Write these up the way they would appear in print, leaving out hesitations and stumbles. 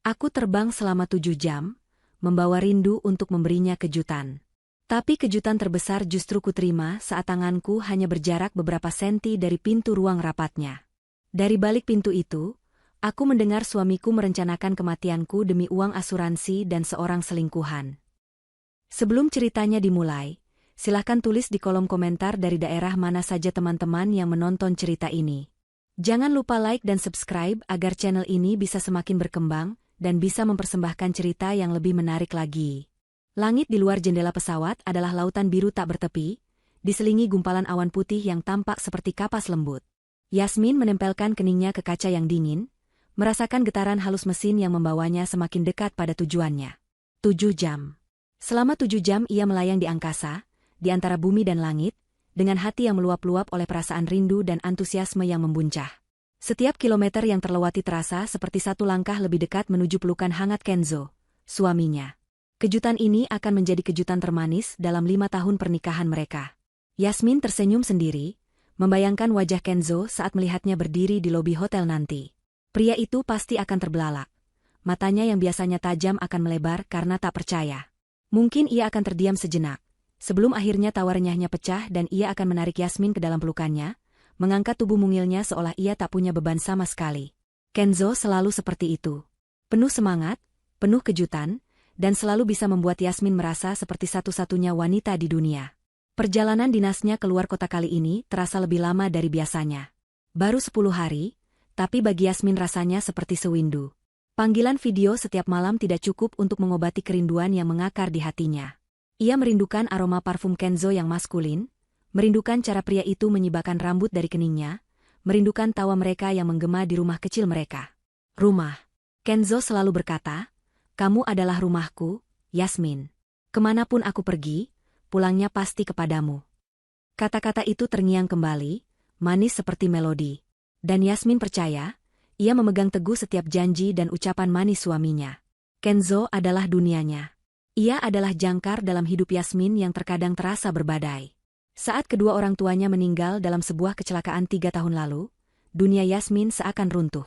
Aku terbang selama 7 jam, membawa rindu untuk memberinya kejutan. Tapi kejutan terbesar justru kuterima saat tanganku hanya berjarak beberapa senti dari pintu ruang rapatnya. Dari balik pintu itu, aku mendengar suamiku merencanakan kematianku demi uang asuransi dan seorang selingkuhan. Sebelum ceritanya dimulai, silahkan tulis di kolom komentar dari daerah mana saja teman-teman yang menonton cerita ini. Jangan lupa like dan subscribe agar channel ini bisa semakin berkembang dan bisa mempersembahkan cerita yang lebih menarik lagi. Langit di luar jendela pesawat adalah lautan biru tak bertepi, diselingi gumpalan awan putih yang tampak seperti kapas lembut. Yasmin menempelkan keningnya ke kaca yang dingin, merasakan getaran halus mesin yang membawanya semakin dekat pada tujuannya. 7 jam. Selama 7 jam ia melayang di angkasa, di antara bumi dan langit, dengan hati yang meluap-luap oleh perasaan rindu dan antusiasme yang membuncah. Setiap kilometer yang terlewati terasa seperti satu langkah lebih dekat menuju pelukan hangat Kenzo, suaminya. Kejutan ini akan menjadi kejutan termanis dalam 5 tahun pernikahan mereka. Yasmin tersenyum sendiri, membayangkan wajah Kenzo saat melihatnya berdiri di lobi hotel nanti. Pria itu pasti akan terbelalak. Matanya yang biasanya tajam akan melebar karena tak percaya. Mungkin ia akan terdiam sejenak, sebelum akhirnya tawa renyahnya pecah dan ia akan menarik Yasmin ke dalam pelukannya, mengangkat tubuh mungilnya seolah ia tak punya beban sama sekali. Kenzo selalu seperti itu. Penuh semangat, penuh kejutan, dan selalu bisa membuat Yasmin merasa seperti satu-satunya wanita di dunia. Perjalanan dinasnya keluar kota kali ini terasa lebih lama dari biasanya. Baru 10 hari, tapi bagi Yasmin rasanya seperti sewindu. Panggilan video setiap malam tidak cukup untuk mengobati kerinduan yang mengakar di hatinya. Ia merindukan aroma parfum Kenzo yang maskulin, merindukan cara pria itu menyibakkan rambut dari keningnya, merindukan tawa mereka yang menggema di rumah kecil mereka. Rumah. Kenzo selalu berkata, "Kamu adalah rumahku, Yasmin. Kemanapun aku pergi, pulangnya pasti kepadamu." Kata-kata itu terngiang kembali, manis seperti melodi. Dan Yasmin percaya, ia memegang teguh setiap janji dan ucapan manis suaminya. Kenzo adalah dunianya. Ia adalah jangkar dalam hidup Yasmin yang terkadang terasa berbadai. Saat kedua orang tuanya meninggal dalam sebuah kecelakaan 3 tahun lalu, dunia Yasmin seakan runtuh.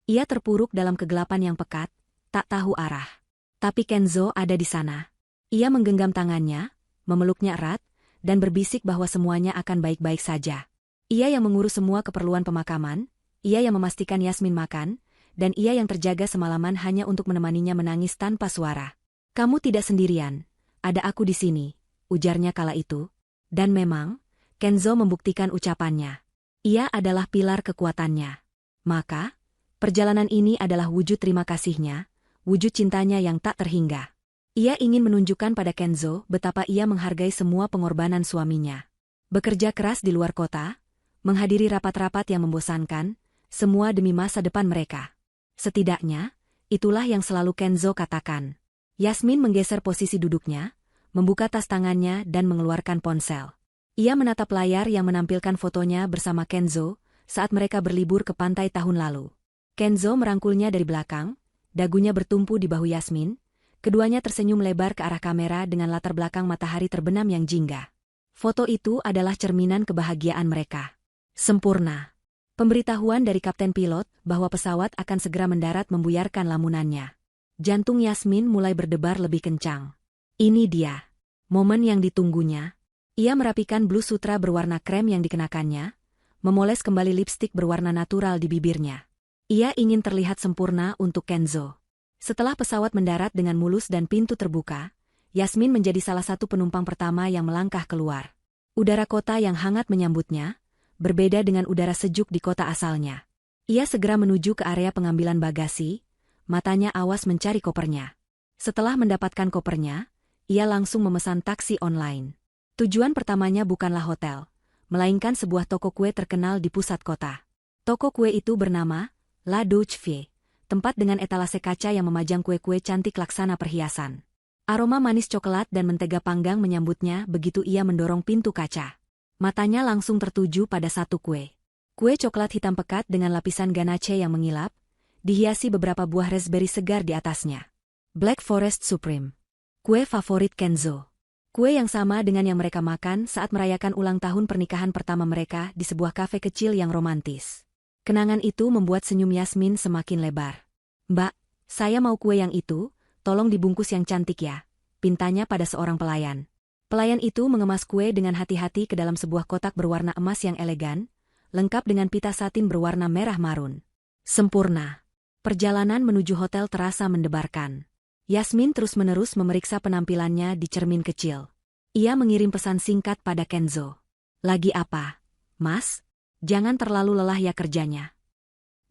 Ia terpuruk dalam kegelapan yang pekat, tak tahu arah. Tapi Kenzo ada di sana. Ia menggenggam tangannya, memeluknya erat, dan berbisik bahwa semuanya akan baik-baik saja. Ia yang mengurus semua keperluan pemakaman, ia yang memastikan Yasmin makan, dan ia yang terjaga semalaman hanya untuk menemaninya menangis tanpa suara. "Kamu tidak sendirian, ada aku di sini," ujarnya kala itu. Dan memang, Kenzo membuktikan ucapannya. Ia adalah pilar kekuatannya. Maka, perjalanan ini adalah wujud terima kasihnya, wujud cintanya yang tak terhingga. Ia ingin menunjukkan pada Kenzo betapa ia menghargai semua pengorbanan suaminya. Bekerja keras di luar kota, menghadiri rapat-rapat yang membosankan, semua demi masa depan mereka. Setidaknya, itulah yang selalu Kenzo katakan. Yasmin menggeser posisi duduknya, membuka tas tangannya dan mengeluarkan ponsel. Ia menatap layar yang menampilkan fotonya bersama Kenzo saat mereka berlibur ke pantai tahun lalu. Kenzo merangkulnya dari belakang, dagunya bertumpu di bahu Yasmin, keduanya tersenyum lebar ke arah kamera dengan latar belakang matahari terbenam yang jingga. Foto itu adalah cerminan kebahagiaan mereka. Sempurna. Pemberitahuan dari kapten pilot bahwa pesawat akan segera mendarat membuyarkan lamunannya. Jantung Yasmin mulai berdebar lebih kencang. Ini dia. Momen yang ditunggunya. Ia merapikan blus sutra berwarna krem yang dikenakannya, memoles kembali lipstik berwarna natural di bibirnya. Ia ingin terlihat sempurna untuk Kenzo. Setelah pesawat mendarat dengan mulus dan pintu terbuka, Yasmin menjadi salah satu penumpang pertama yang melangkah keluar. Udara kota yang hangat menyambutnya, berbeda dengan udara sejuk di kota asalnya. Ia segera menuju ke area pengambilan bagasi, matanya awas mencari kopernya. Setelah mendapatkan kopernya, ia langsung memesan taksi online. Tujuan pertamanya bukanlah hotel, melainkan sebuah toko kue terkenal di pusat kota. Toko kue itu bernama La Douce Vie, tempat dengan etalase kaca yang memajang kue-kue cantik laksana perhiasan. Aroma manis coklat dan mentega panggang menyambutnya begitu ia mendorong pintu kaca. Matanya langsung tertuju pada satu kue. Kue coklat hitam pekat dengan lapisan ganache yang mengilap, dihiasi beberapa buah raspberry segar di atasnya. Black Forest Supreme. Kue favorit Kenzo. Kue yang sama dengan yang mereka makan saat merayakan ulang tahun pernikahan pertama mereka di sebuah kafe kecil yang romantis. Kenangan itu membuat senyum Yasmin semakin lebar. "Mbak, Saya mau kue yang itu, tolong dibungkus yang cantik ya, pintanya pada seorang pelayan. Pelayan itu mengemas kue dengan hati-hati ke dalam sebuah kotak berwarna emas yang elegan, lengkap dengan pita satin berwarna merah marun. Sempurna. Perjalanan menuju hotel terasa mendebarkan. Yasmin terus-menerus memeriksa penampilannya di cermin kecil. Ia mengirim pesan singkat pada Kenzo. Lagi apa, Mas? Jangan terlalu lelah ya kerjanya.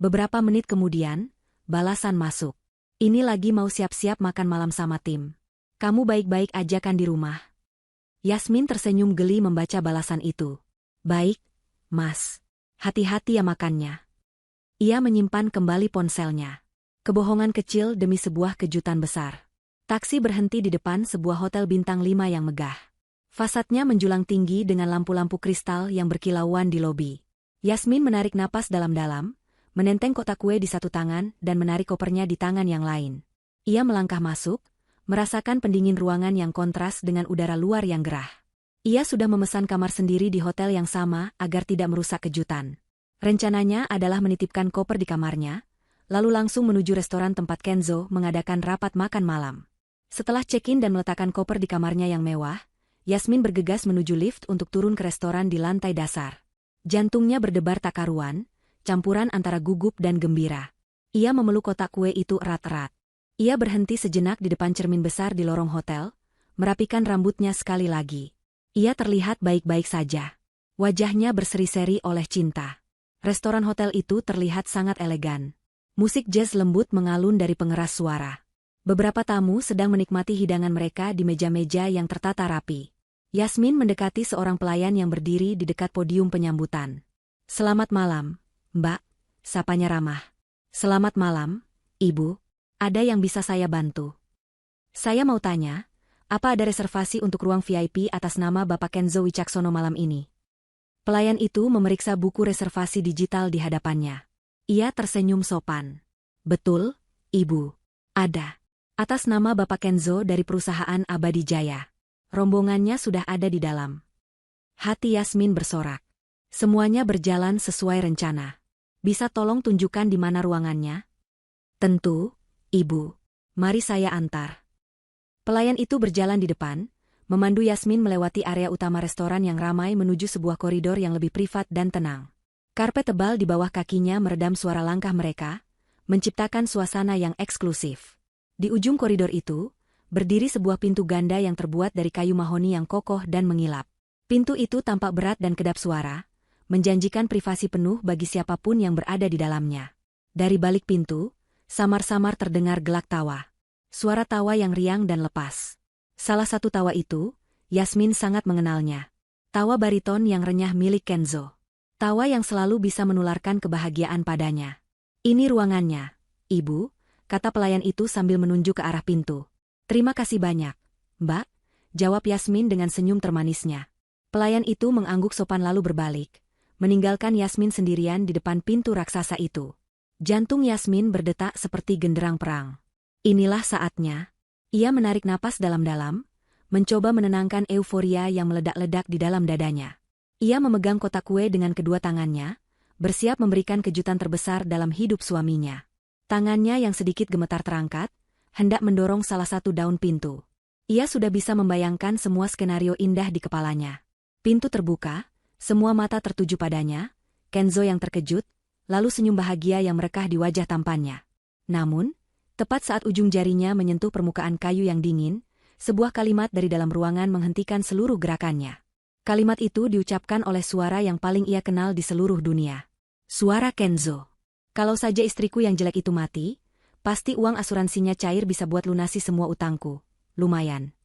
Beberapa menit kemudian, balasan masuk. Ini lagi mau siap-siap makan malam sama tim. Kamu baik-baik aja kan di rumah? Yasmin tersenyum geli membaca balasan itu. Baik, Mas. Hati-hati ya makannya. Ia menyimpan kembali ponselnya. Kebohongan kecil demi sebuah kejutan besar. Taksi berhenti di depan sebuah hotel bintang 5 yang megah. Fasadnya menjulang tinggi dengan lampu-lampu kristal yang berkilauan di lobi. Yasmin menarik napas dalam-dalam, menenteng kotak kue di satu tangan dan menarik kopernya di tangan yang lain. Ia melangkah masuk, merasakan pendingin ruangan yang kontras dengan udara luar yang gerah. Ia sudah memesan kamar sendiri di hotel yang sama agar tidak merusak kejutan. Rencananya adalah menitipkan koper di kamarnya, lalu langsung menuju restoran tempat Kenzo mengadakan rapat makan malam. Setelah check-in dan meletakkan koper di kamarnya yang mewah, Yasmin bergegas menuju lift untuk turun ke restoran di lantai dasar. Jantungnya berdebar tak karuan, campuran antara gugup dan gembira. Ia memeluk kotak kue itu erat-erat. Ia berhenti sejenak di depan cermin besar di lorong hotel, merapikan rambutnya sekali lagi. Ia terlihat baik-baik saja. Wajahnya berseri-seri oleh cinta. Restoran hotel itu terlihat sangat elegan. Musik jazz lembut mengalun dari pengeras suara. Beberapa tamu sedang menikmati hidangan mereka di meja-meja yang tertata rapi. Yasmin mendekati seorang pelayan yang berdiri di dekat podium penyambutan. Selamat malam, Mbak, sapanya ramah. Selamat malam, Ibu. Ada yang bisa saya bantu? Saya mau tanya, apa ada reservasi untuk ruang VIP atas nama Bapak Kenzo Wicaksono malam ini? Pelayan itu memeriksa buku reservasi digital di hadapannya. Ia tersenyum sopan. Betul, Ibu. Ada. Atas nama Bapak Kenzo dari perusahaan Abadi Jaya. Rombongannya sudah ada di dalam. Hati Yasmin bersorak. Semuanya berjalan sesuai rencana. Bisa tolong tunjukkan di mana ruangannya? Tentu, Ibu. Mari saya antar. Pelayan itu berjalan di depan, memandu Yasmin melewati area utama restoran yang ramai menuju sebuah koridor yang lebih privat dan tenang. Karpet tebal di bawah kakinya meredam suara langkah mereka, menciptakan suasana yang eksklusif. Di ujung koridor itu, berdiri sebuah pintu ganda yang terbuat dari kayu mahoni yang kokoh dan mengilap. Pintu itu tampak berat dan kedap suara, menjanjikan privasi penuh bagi siapapun yang berada di dalamnya. Dari balik pintu, samar-samar terdengar gelak tawa. Suara tawa yang riang dan lepas. Salah satu tawa itu, Yasmin sangat mengenalnya. Tawa bariton yang renyah milik Kenzo. Tawa yang selalu bisa menularkan kebahagiaan padanya. Ini ruangannya, Ibu, kata pelayan itu sambil menunjuk ke arah pintu. Terima kasih banyak, Mbak, jawab Yasmin dengan senyum termanisnya. Pelayan itu mengangguk sopan lalu berbalik, meninggalkan Yasmin sendirian di depan pintu raksasa itu. Jantung Yasmin berdetak seperti genderang perang. Inilah saatnya. Ia menarik napas dalam-dalam, mencoba menenangkan euforia yang meledak-ledak di dalam dadanya. Ia memegang kotak kue dengan kedua tangannya, bersiap memberikan kejutan terbesar dalam hidup suaminya. Tangannya yang sedikit gemetar terangkat, hendak mendorong salah satu daun pintu. Ia sudah bisa membayangkan semua skenario indah di kepalanya. Pintu terbuka, semua mata tertuju padanya, Kenzo yang terkejut, lalu senyum bahagia yang merekah di wajah tampannya. Namun, tepat saat ujung jarinya menyentuh permukaan kayu yang dingin, sebuah kalimat dari dalam ruangan menghentikan seluruh gerakannya. Kalimat itu diucapkan oleh suara yang paling ia kenal di seluruh dunia. Suara Kenzo. Kalau saja istriku yang jelek itu mati, pasti uang asuransinya cair bisa buat lunasi semua utangku. Lumayan.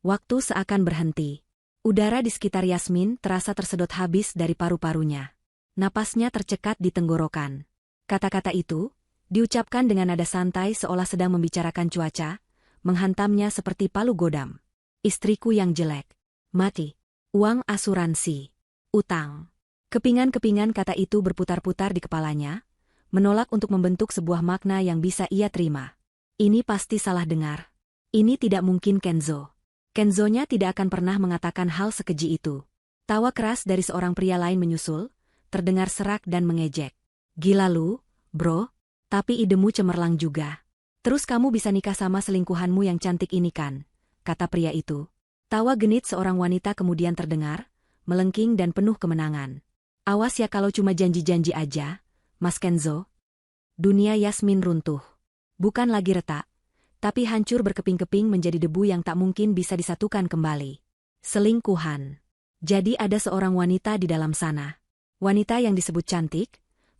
Waktu seakan berhenti. Udara di sekitar Yasmin terasa tersedot habis dari paru-parunya. Napasnya tercekat di tenggorokan. Kata-kata itu diucapkan dengan nada santai seolah sedang membicarakan cuaca, menghantamnya seperti palu godam. Istriku yang jelek. Mati. Uang asuransi. Utang. Kepingan-kepingan kata itu berputar-putar di kepalanya, menolak untuk membentuk sebuah makna yang bisa ia terima. Ini pasti salah dengar. Ini tidak mungkin Kenzo. Kenzonya tidak akan pernah mengatakan hal sekeji itu. Tawa keras dari seorang pria lain menyusul, terdengar serak dan mengejek. Gila lu, bro, tapi idemu cemerlang juga. Terus kamu bisa nikah sama selingkuhanmu yang cantik ini kan? Kata pria itu. Tawa genit seorang wanita kemudian terdengar, melengking dan penuh kemenangan. Awas ya kalau cuma janji-janji aja, Mas Kenzo. Dunia Yasmin runtuh. Bukan lagi retak, tapi hancur berkeping-keping menjadi debu yang tak mungkin bisa disatukan kembali. Selingkuhan. Jadi ada seorang wanita di dalam sana. Wanita yang disebut cantik,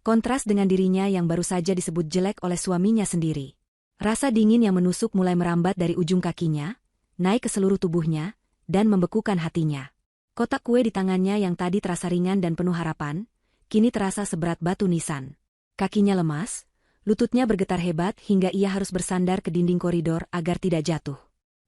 kontras dengan dirinya yang baru saja disebut jelek oleh suaminya sendiri. Rasa dingin yang menusuk mulai merambat dari ujung kakinya, naik ke seluruh tubuhnya, dan membekukan hatinya. Kotak kue di tangannya yang tadi terasa ringan dan penuh harapan, kini terasa seberat batu nisan. Kakinya lemas, lututnya bergetar hebat hingga ia harus bersandar ke dinding koridor agar tidak jatuh.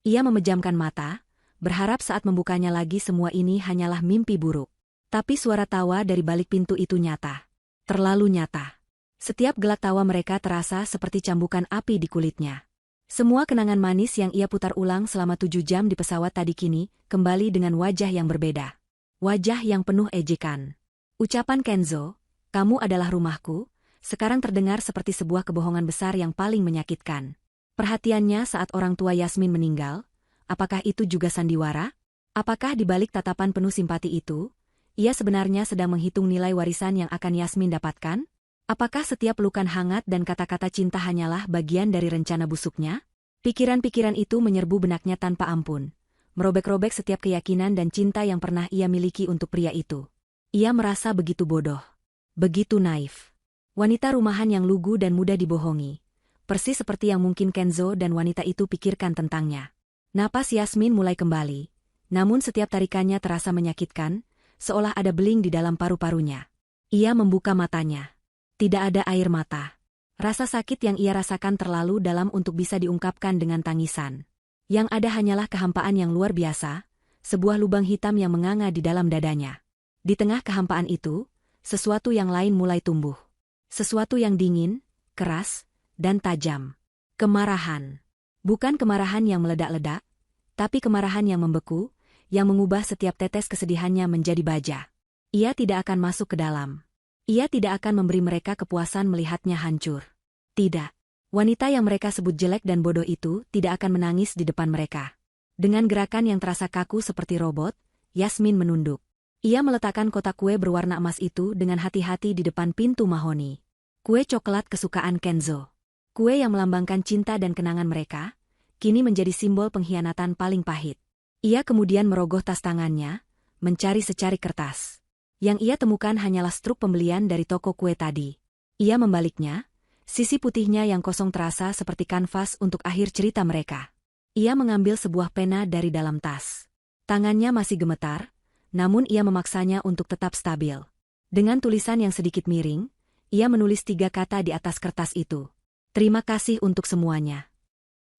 Ia memejamkan mata, berharap saat membukanya lagi semua ini hanyalah mimpi buruk. Tapi suara tawa dari balik pintu itu nyata. Terlalu nyata. Setiap gelak tawa mereka terasa seperti cambukan api di kulitnya. Semua kenangan manis yang ia putar ulang selama 7 jam di pesawat tadi kini kembali dengan wajah yang berbeda. Wajah yang penuh ejekan. Ucapan Kenzo, "Kamu adalah rumahku," sekarang terdengar seperti sebuah kebohongan besar yang paling menyakitkan. Perhatiannya saat orang tua Yasmin meninggal, apakah itu juga sandiwara? Apakah di balik tatapan penuh simpati itu, ia sebenarnya sedang menghitung nilai warisan yang akan Yasmin dapatkan? Apakah setiap pelukan hangat dan kata-kata cinta hanyalah bagian dari rencana busuknya? Pikiran-pikiran itu menyerbu benaknya tanpa ampun, merobek-robek setiap keyakinan dan cinta yang pernah ia miliki untuk pria itu. Ia merasa begitu bodoh, begitu naif. Wanita rumahan yang lugu dan mudah dibohongi, persis seperti yang mungkin Kenzo dan wanita itu pikirkan tentangnya. Napas Yasmin mulai kembali, namun setiap tarikannya terasa menyakitkan, seolah ada beling di dalam paru-parunya. Ia membuka matanya. Tidak ada air mata. Rasa sakit yang ia rasakan terlalu dalam untuk bisa diungkapkan dengan tangisan. Yang ada hanyalah kehampaan yang luar biasa, sebuah lubang hitam yang menganga di dalam dadanya. Di tengah kehampaan itu, sesuatu yang lain mulai tumbuh. Sesuatu yang dingin, keras, dan tajam. Kemarahan. Bukan kemarahan yang meledak-ledak, tapi kemarahan yang membeku, yang mengubah setiap tetes kesedihannya menjadi baja. Ia tidak akan masuk ke dalam. Ia tidak akan memberi mereka kepuasan melihatnya hancur. Tidak. Wanita yang mereka sebut jelek dan bodoh itu tidak akan menangis di depan mereka. Dengan gerakan yang terasa kaku seperti robot, Yasmin menunduk. Ia meletakkan kotak kue berwarna emas itu dengan hati-hati di depan pintu mahoni. Kue coklat kesukaan Kenzo. Kue yang melambangkan cinta dan kenangan mereka, kini menjadi simbol pengkhianatan paling pahit. Ia kemudian merogoh tas tangannya, mencari secari kertas. Yang ia temukan hanyalah struk pembelian dari toko kue tadi. Ia membaliknya, sisi putihnya yang kosong terasa seperti kanvas untuk akhir cerita mereka. Ia mengambil sebuah pena dari dalam tas. Tangannya masih gemetar, namun ia memaksanya untuk tetap stabil. Dengan tulisan yang sedikit miring, ia menulis 3 kata di atas kertas itu. Terima kasih untuk semuanya.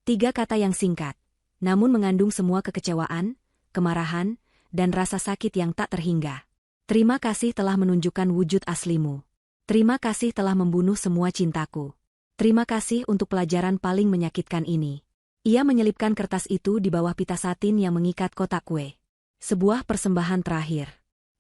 3 kata yang singkat, namun mengandung semua kekecewaan, kemarahan, dan rasa sakit yang tak terhingga. Terima kasih telah menunjukkan wujud aslimu. Terima kasih telah membunuh semua cintaku. Terima kasih untuk pelajaran paling menyakitkan ini. Ia menyelipkan kertas itu di bawah pita satin yang mengikat kotak kue. Sebuah persembahan terakhir.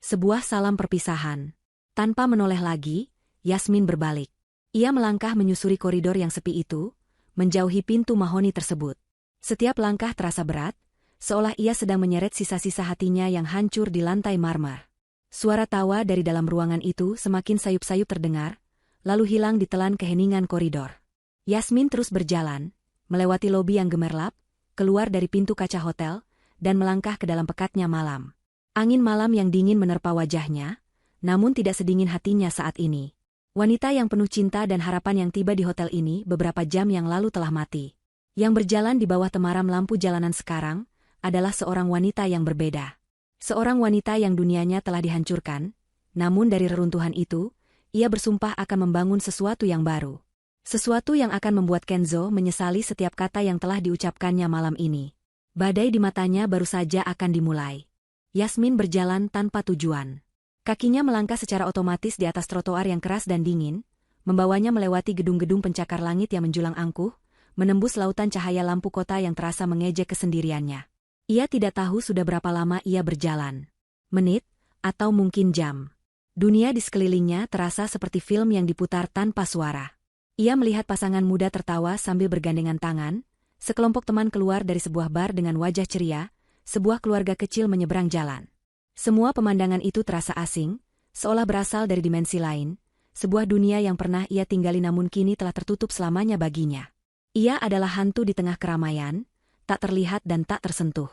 Sebuah salam perpisahan. Tanpa menoleh lagi, Yasmin berbalik. Ia melangkah menyusuri koridor yang sepi itu, menjauhi pintu mahoni tersebut. Setiap langkah terasa berat, seolah ia sedang menyeret sisa-sisa hatinya yang hancur di lantai marmer. Suara tawa dari dalam ruangan itu semakin sayup-sayup terdengar, lalu hilang ditelan keheningan koridor. Yasmin terus berjalan, melewati lobi yang gemerlap, keluar dari pintu kaca hotel, dan melangkah ke dalam pekatnya malam. Angin malam yang dingin menerpa wajahnya, namun tidak sedingin hatinya saat ini. Wanita yang penuh cinta dan harapan yang tiba di hotel ini beberapa jam yang lalu telah mati. Yang berjalan di bawah temaram lampu jalanan sekarang, adalah seorang wanita yang berbeda. Seorang wanita yang dunianya telah dihancurkan, namun dari reruntuhan itu, ia bersumpah akan membangun sesuatu yang baru. Sesuatu yang akan membuat Kenzo menyesali setiap kata yang telah diucapkannya malam ini. Badai di matanya baru saja akan dimulai. Yasmin berjalan tanpa tujuan. Kakinya melangkah secara otomatis di atas trotoar yang keras dan dingin, membawanya melewati gedung-gedung pencakar langit yang menjulang angkuh, menembus lautan cahaya lampu kota yang terasa mengejek kesendiriannya. Ia tidak tahu sudah berapa lama ia berjalan. Menit, atau mungkin jam. Dunia di sekelilingnya terasa seperti film yang diputar tanpa suara. Ia melihat pasangan muda tertawa sambil bergandengan tangan, sekelompok teman keluar dari sebuah bar dengan wajah ceria, sebuah keluarga kecil menyeberang jalan. Semua pemandangan itu terasa asing, seolah berasal dari dimensi lain, sebuah dunia yang pernah ia tinggali namun kini telah tertutup selamanya baginya. Ia adalah hantu di tengah keramaian, tak terlihat dan tak tersentuh.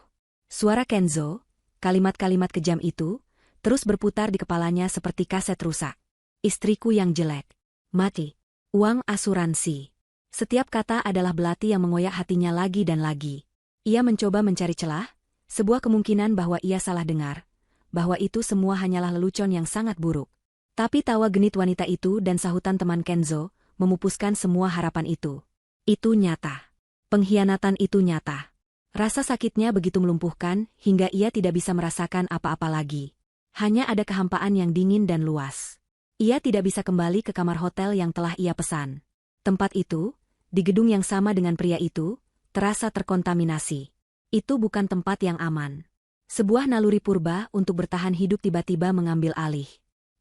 Suara Kenzo, kalimat-kalimat kejam itu, terus berputar di kepalanya seperti kaset rusak. Istriku yang jelek. Mati. Uang asuransi. Setiap kata adalah belati yang mengoyak hatinya lagi dan lagi. Ia mencoba mencari celah, sebuah kemungkinan bahwa ia salah dengar, bahwa itu semua hanyalah lelucon yang sangat buruk. Tapi tawa genit wanita itu dan sahutan teman Kenzo memupuskan semua harapan itu. Itu nyata. Pengkhianatan itu nyata. Rasa sakitnya begitu melumpuhkan hingga ia tidak bisa merasakan apa-apa lagi. Hanya ada kehampaan yang dingin dan luas. Ia tidak bisa kembali ke kamar hotel yang telah ia pesan. Tempat itu, di gedung yang sama dengan pria itu, terasa terkontaminasi. Itu bukan tempat yang aman. Sebuah naluri purba untuk bertahan hidup tiba-tiba mengambil alih.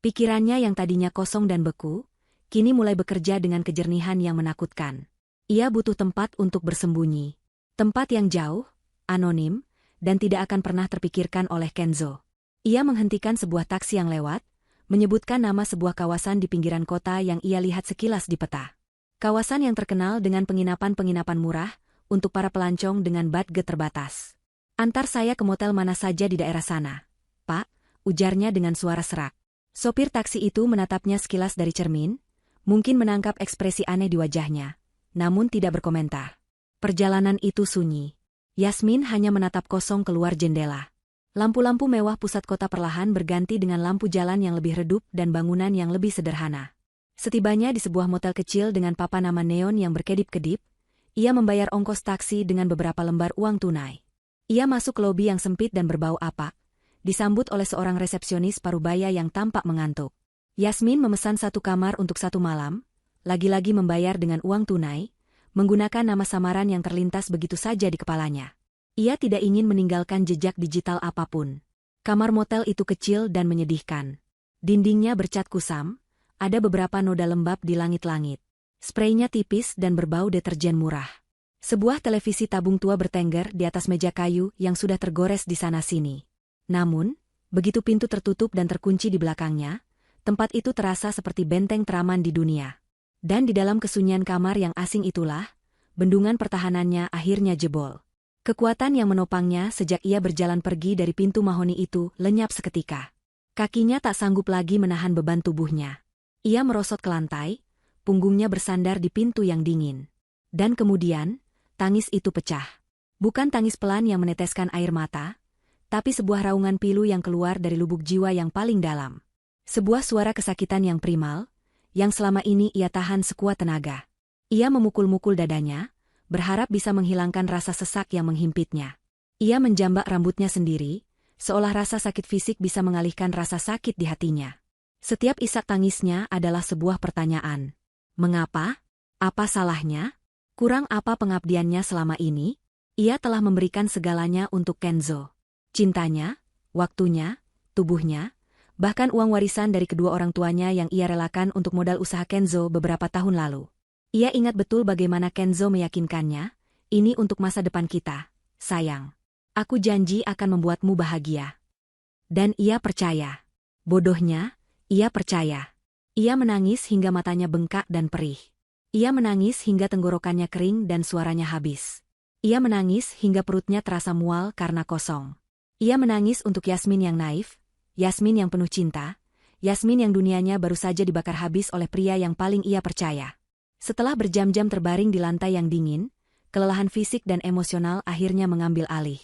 Pikirannya yang tadinya kosong dan beku, kini mulai bekerja dengan kejernihan yang menakutkan. Ia butuh tempat untuk bersembunyi. Tempat yang jauh, anonim, dan tidak akan pernah terpikirkan oleh Kenzo. Ia menghentikan sebuah taksi yang lewat, menyebutkan nama sebuah kawasan di pinggiran kota yang ia lihat sekilas di peta. Kawasan yang terkenal dengan penginapan-penginapan murah untuk para pelancong dengan budget terbatas. Antar saya ke motel mana saja di daerah sana, Pak, ujarnya dengan suara serak. Sopir taksi itu menatapnya sekilas dari cermin, mungkin menangkap ekspresi aneh di wajahnya, namun tidak berkomentar. Perjalanan itu sunyi. Yasmin hanya menatap kosong keluar jendela. Lampu-lampu mewah pusat kota perlahan berganti dengan lampu jalan yang lebih redup dan bangunan yang lebih sederhana. Setibanya di sebuah motel kecil dengan papan nama neon yang berkedip-kedip, ia membayar ongkos taksi dengan beberapa lembar uang tunai. Ia masuk ke lobi yang sempit dan berbau apak, disambut oleh seorang resepsionis parubaya yang tampak mengantuk. Yasmin memesan satu kamar untuk satu malam, lagi-lagi membayar dengan uang tunai, menggunakan nama samaran yang terlintas begitu saja di kepalanya. Ia tidak ingin meninggalkan jejak digital apapun. Kamar motel itu kecil dan menyedihkan. Dindingnya bercat kusam, ada beberapa noda lembab di langit-langit. Spraynya tipis dan berbau deterjen murah. Sebuah televisi tabung tua bertengger di atas meja kayu yang sudah tergores di sana-sini. Namun, begitu pintu tertutup dan terkunci di belakangnya, tempat itu terasa seperti benteng teraman di dunia. Dan di dalam kesunyian kamar yang asing itulah, bendungan pertahanannya akhirnya jebol. Kekuatan yang menopangnya sejak ia berjalan pergi dari pintu mahoni itu lenyap seketika. Kakinya tak sanggup lagi menahan beban tubuhnya. Ia merosot ke lantai, punggungnya bersandar di pintu yang dingin. Dan kemudian, tangis itu pecah. Bukan tangis pelan yang meneteskan air mata, tapi sebuah raungan pilu yang keluar dari lubuk jiwa yang paling dalam. Sebuah suara kesakitan yang primal, yang selama ini ia tahan sekuat tenaga. Ia memukul-mukul dadanya, berharap bisa menghilangkan rasa sesak yang menghimpitnya. Ia menjambak rambutnya sendiri, seolah rasa sakit fisik bisa mengalihkan rasa sakit di hatinya. Setiap isak tangisnya adalah sebuah pertanyaan. Mengapa? Apa salahnya? Kurang apa pengabdiannya selama ini? Ia telah memberikan segalanya untuk Kenzo. Cintanya, waktunya, tubuhnya, bahkan uang warisan dari kedua orang tuanya yang ia relakan untuk modal usaha Kenzo beberapa tahun lalu. Ia ingat betul bagaimana Kenzo meyakinkannya, ini untuk masa depan kita, sayang. Aku janji akan membuatmu bahagia. Dan ia percaya. Bodohnya, ia percaya. Ia menangis hingga matanya bengkak dan perih. Ia menangis hingga tenggorokannya kering dan suaranya habis. Ia menangis hingga perutnya terasa mual karena kosong. Ia menangis untuk Yasmin yang naif, Yasmin yang penuh cinta, Yasmin yang dunianya baru saja dibakar habis oleh pria yang paling ia percaya. Setelah berjam-jam terbaring di lantai yang dingin, kelelahan fisik dan emosional akhirnya mengambil alih.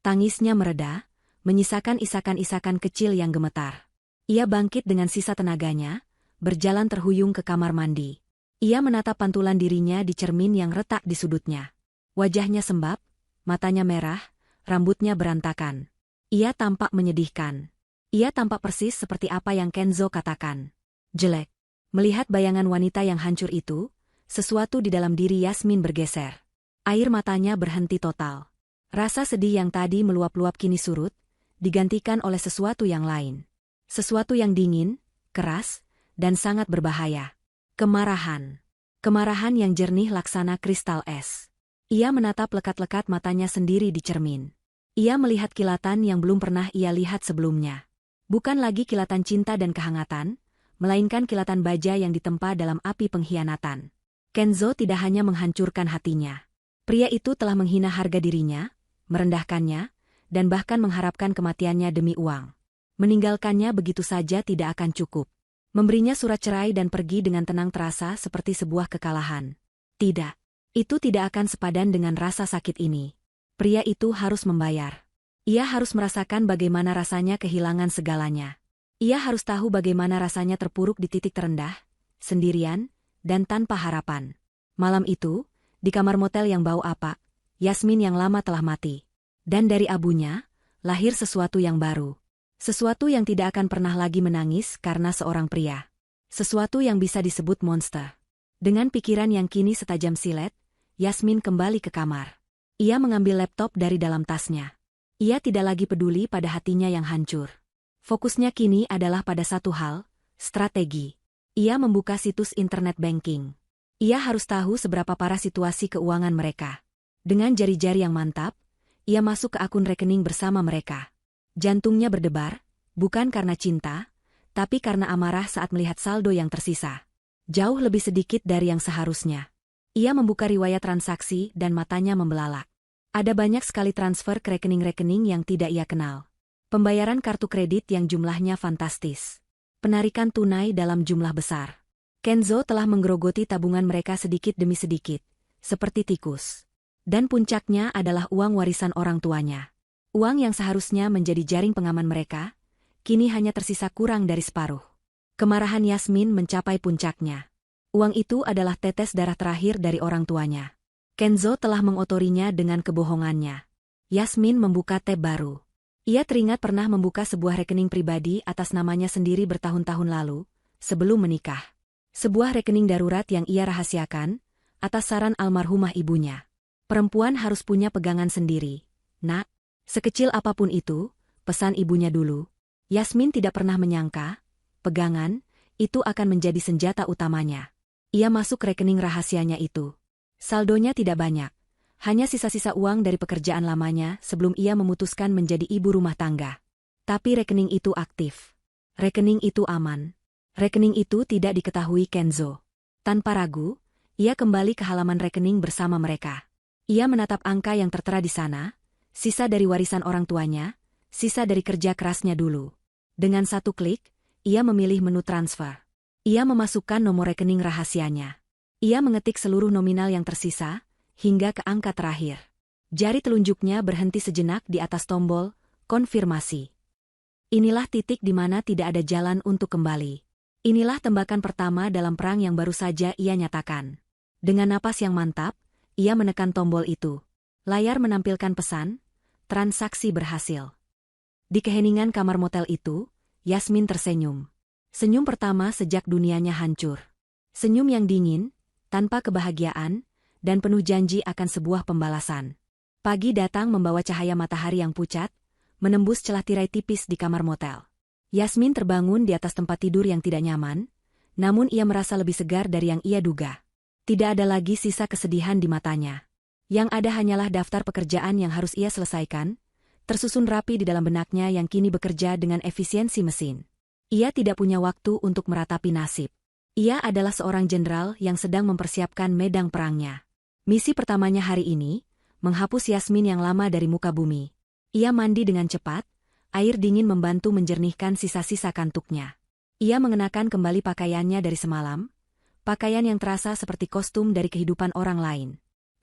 Tangisnya mereda, menyisakan isakan-isakan kecil yang gemetar. Ia bangkit dengan sisa tenaganya, berjalan terhuyung ke kamar mandi. Ia menatap pantulan dirinya di cermin yang retak di sudutnya. Wajahnya sembab, matanya merah, rambutnya berantakan. Ia tampak menyedihkan. Ia tampak persis seperti apa yang Kenzo katakan. Jelek. Melihat bayangan wanita yang hancur itu, sesuatu di dalam diri Yasmin bergeser. Air matanya berhenti total. Rasa sedih yang tadi meluap-luap kini surut, digantikan oleh sesuatu yang lain. Sesuatu yang dingin, keras, dan sangat berbahaya. Kemarahan. Kemarahan yang jernih laksana kristal es. Ia menatap lekat-lekat matanya sendiri di cermin. Ia melihat kilatan yang belum pernah ia lihat sebelumnya. Bukan lagi kilatan cinta dan kehangatan, melainkan kilatan baja yang ditempa dalam api pengkhianatan. Kenzo tidak hanya menghancurkan hatinya. Pria itu telah menghina harga dirinya, merendahkannya, dan bahkan mengharapkan kematiannya demi uang. Meninggalkannya begitu saja tidak akan cukup. Memberinya surat cerai dan pergi dengan tenang terasa seperti sebuah kekalahan. Tidak. Itu tidak akan sepadan dengan rasa sakit ini. Pria itu harus membayar. Ia harus merasakan bagaimana rasanya kehilangan segalanya. Ia harus tahu bagaimana rasanya terpuruk di titik terendah, sendirian, dan tanpa harapan. Malam itu, di kamar motel yang bau apak, Yasmin yang lama telah mati. Dan dari abunya, lahir sesuatu yang baru. Sesuatu yang tidak akan pernah lagi menangis karena seorang pria. Sesuatu yang bisa disebut monster. Dengan pikiran yang kini setajam silet, Yasmin kembali ke kamar. Ia mengambil laptop dari dalam tasnya. Ia tidak lagi peduli pada hatinya yang hancur. Fokusnya kini adalah pada satu hal, strategi. Ia membuka situs internet banking. Ia harus tahu seberapa parah situasi keuangan mereka. Dengan jari-jari yang mantap, ia masuk ke akun rekening bersama mereka. Jantungnya berdebar, bukan karena cinta, tapi karena amarah saat melihat saldo yang tersisa. Jauh lebih sedikit dari yang seharusnya. Ia membuka riwayat transaksi dan matanya membelalak. Ada banyak sekali transfer ke rekening-rekening yang tidak ia kenal. Pembayaran kartu kredit yang jumlahnya fantastis. Penarikan tunai dalam jumlah besar. Kenzo telah menggerogoti tabungan mereka sedikit demi sedikit, seperti tikus. Dan puncaknya adalah uang warisan orang tuanya. Uang yang seharusnya menjadi jaring pengaman mereka, kini hanya tersisa kurang dari separuh. Kemarahan Yasmin mencapai puncaknya. Uang itu adalah tetes darah terakhir dari orang tuanya. Kenzo telah mengotorinya dengan kebohongannya. Yasmin membuka tab baru. Ia teringat pernah membuka sebuah rekening pribadi atas namanya sendiri bertahun-tahun lalu, sebelum menikah. Sebuah rekening darurat yang ia rahasiakan, atas saran almarhumah ibunya. Perempuan harus punya pegangan sendiri. Nak, sekecil apapun itu, pesan ibunya dulu. Yasmin tidak pernah menyangka, pegangan, itu akan menjadi senjata utamanya. Ia masuk rekening rahasianya itu. Saldonya tidak banyak. Hanya sisa-sisa uang dari pekerjaan lamanya sebelum ia memutuskan menjadi ibu rumah tangga. Tapi rekening itu aktif. Rekening itu aman. Rekening itu tidak diketahui Kenzo. Tanpa ragu, ia kembali ke halaman rekening bersama mereka. Ia menatap angka yang tertera di sana, sisa dari warisan orang tuanya, sisa dari kerja kerasnya dulu. Dengan satu klik, ia memilih menu transfer. Ia memasukkan nomor rekening rahasianya. Ia mengetik seluruh nominal yang tersisa, hingga ke angka terakhir. Jari telunjuknya berhenti sejenak di atas tombol, konfirmasi. Inilah titik di mana tidak ada jalan untuk kembali. Inilah tembakan pertama dalam perang yang baru saja ia nyatakan. Dengan napas yang mantap, ia menekan tombol itu. Layar menampilkan pesan, transaksi berhasil. Di keheningan kamar motel itu, Yasmin tersenyum. Senyum pertama sejak dunianya hancur. Senyum yang dingin, tanpa kebahagiaan, dan penuh janji akan sebuah pembalasan. Pagi datang membawa cahaya matahari yang pucat, menembus celah tirai tipis di kamar motel. Yasmin terbangun di atas tempat tidur yang tidak nyaman, namun ia merasa lebih segar dari yang ia duga. Tidak ada lagi sisa kesedihan di matanya. Yang ada hanyalah daftar pekerjaan yang harus ia selesaikan, tersusun rapi di dalam benaknya yang kini bekerja dengan efisiensi mesin. Ia tidak punya waktu untuk meratapi nasib. Ia adalah seorang jenderal yang sedang mempersiapkan medang perangnya. Misi pertamanya hari ini, menghapus Yasmin yang lama dari muka bumi. Ia mandi dengan cepat, air dingin membantu menjernihkan sisa-sisa kantuknya. Ia mengenakan kembali pakaiannya dari semalam, pakaian yang terasa seperti kostum dari kehidupan orang lain.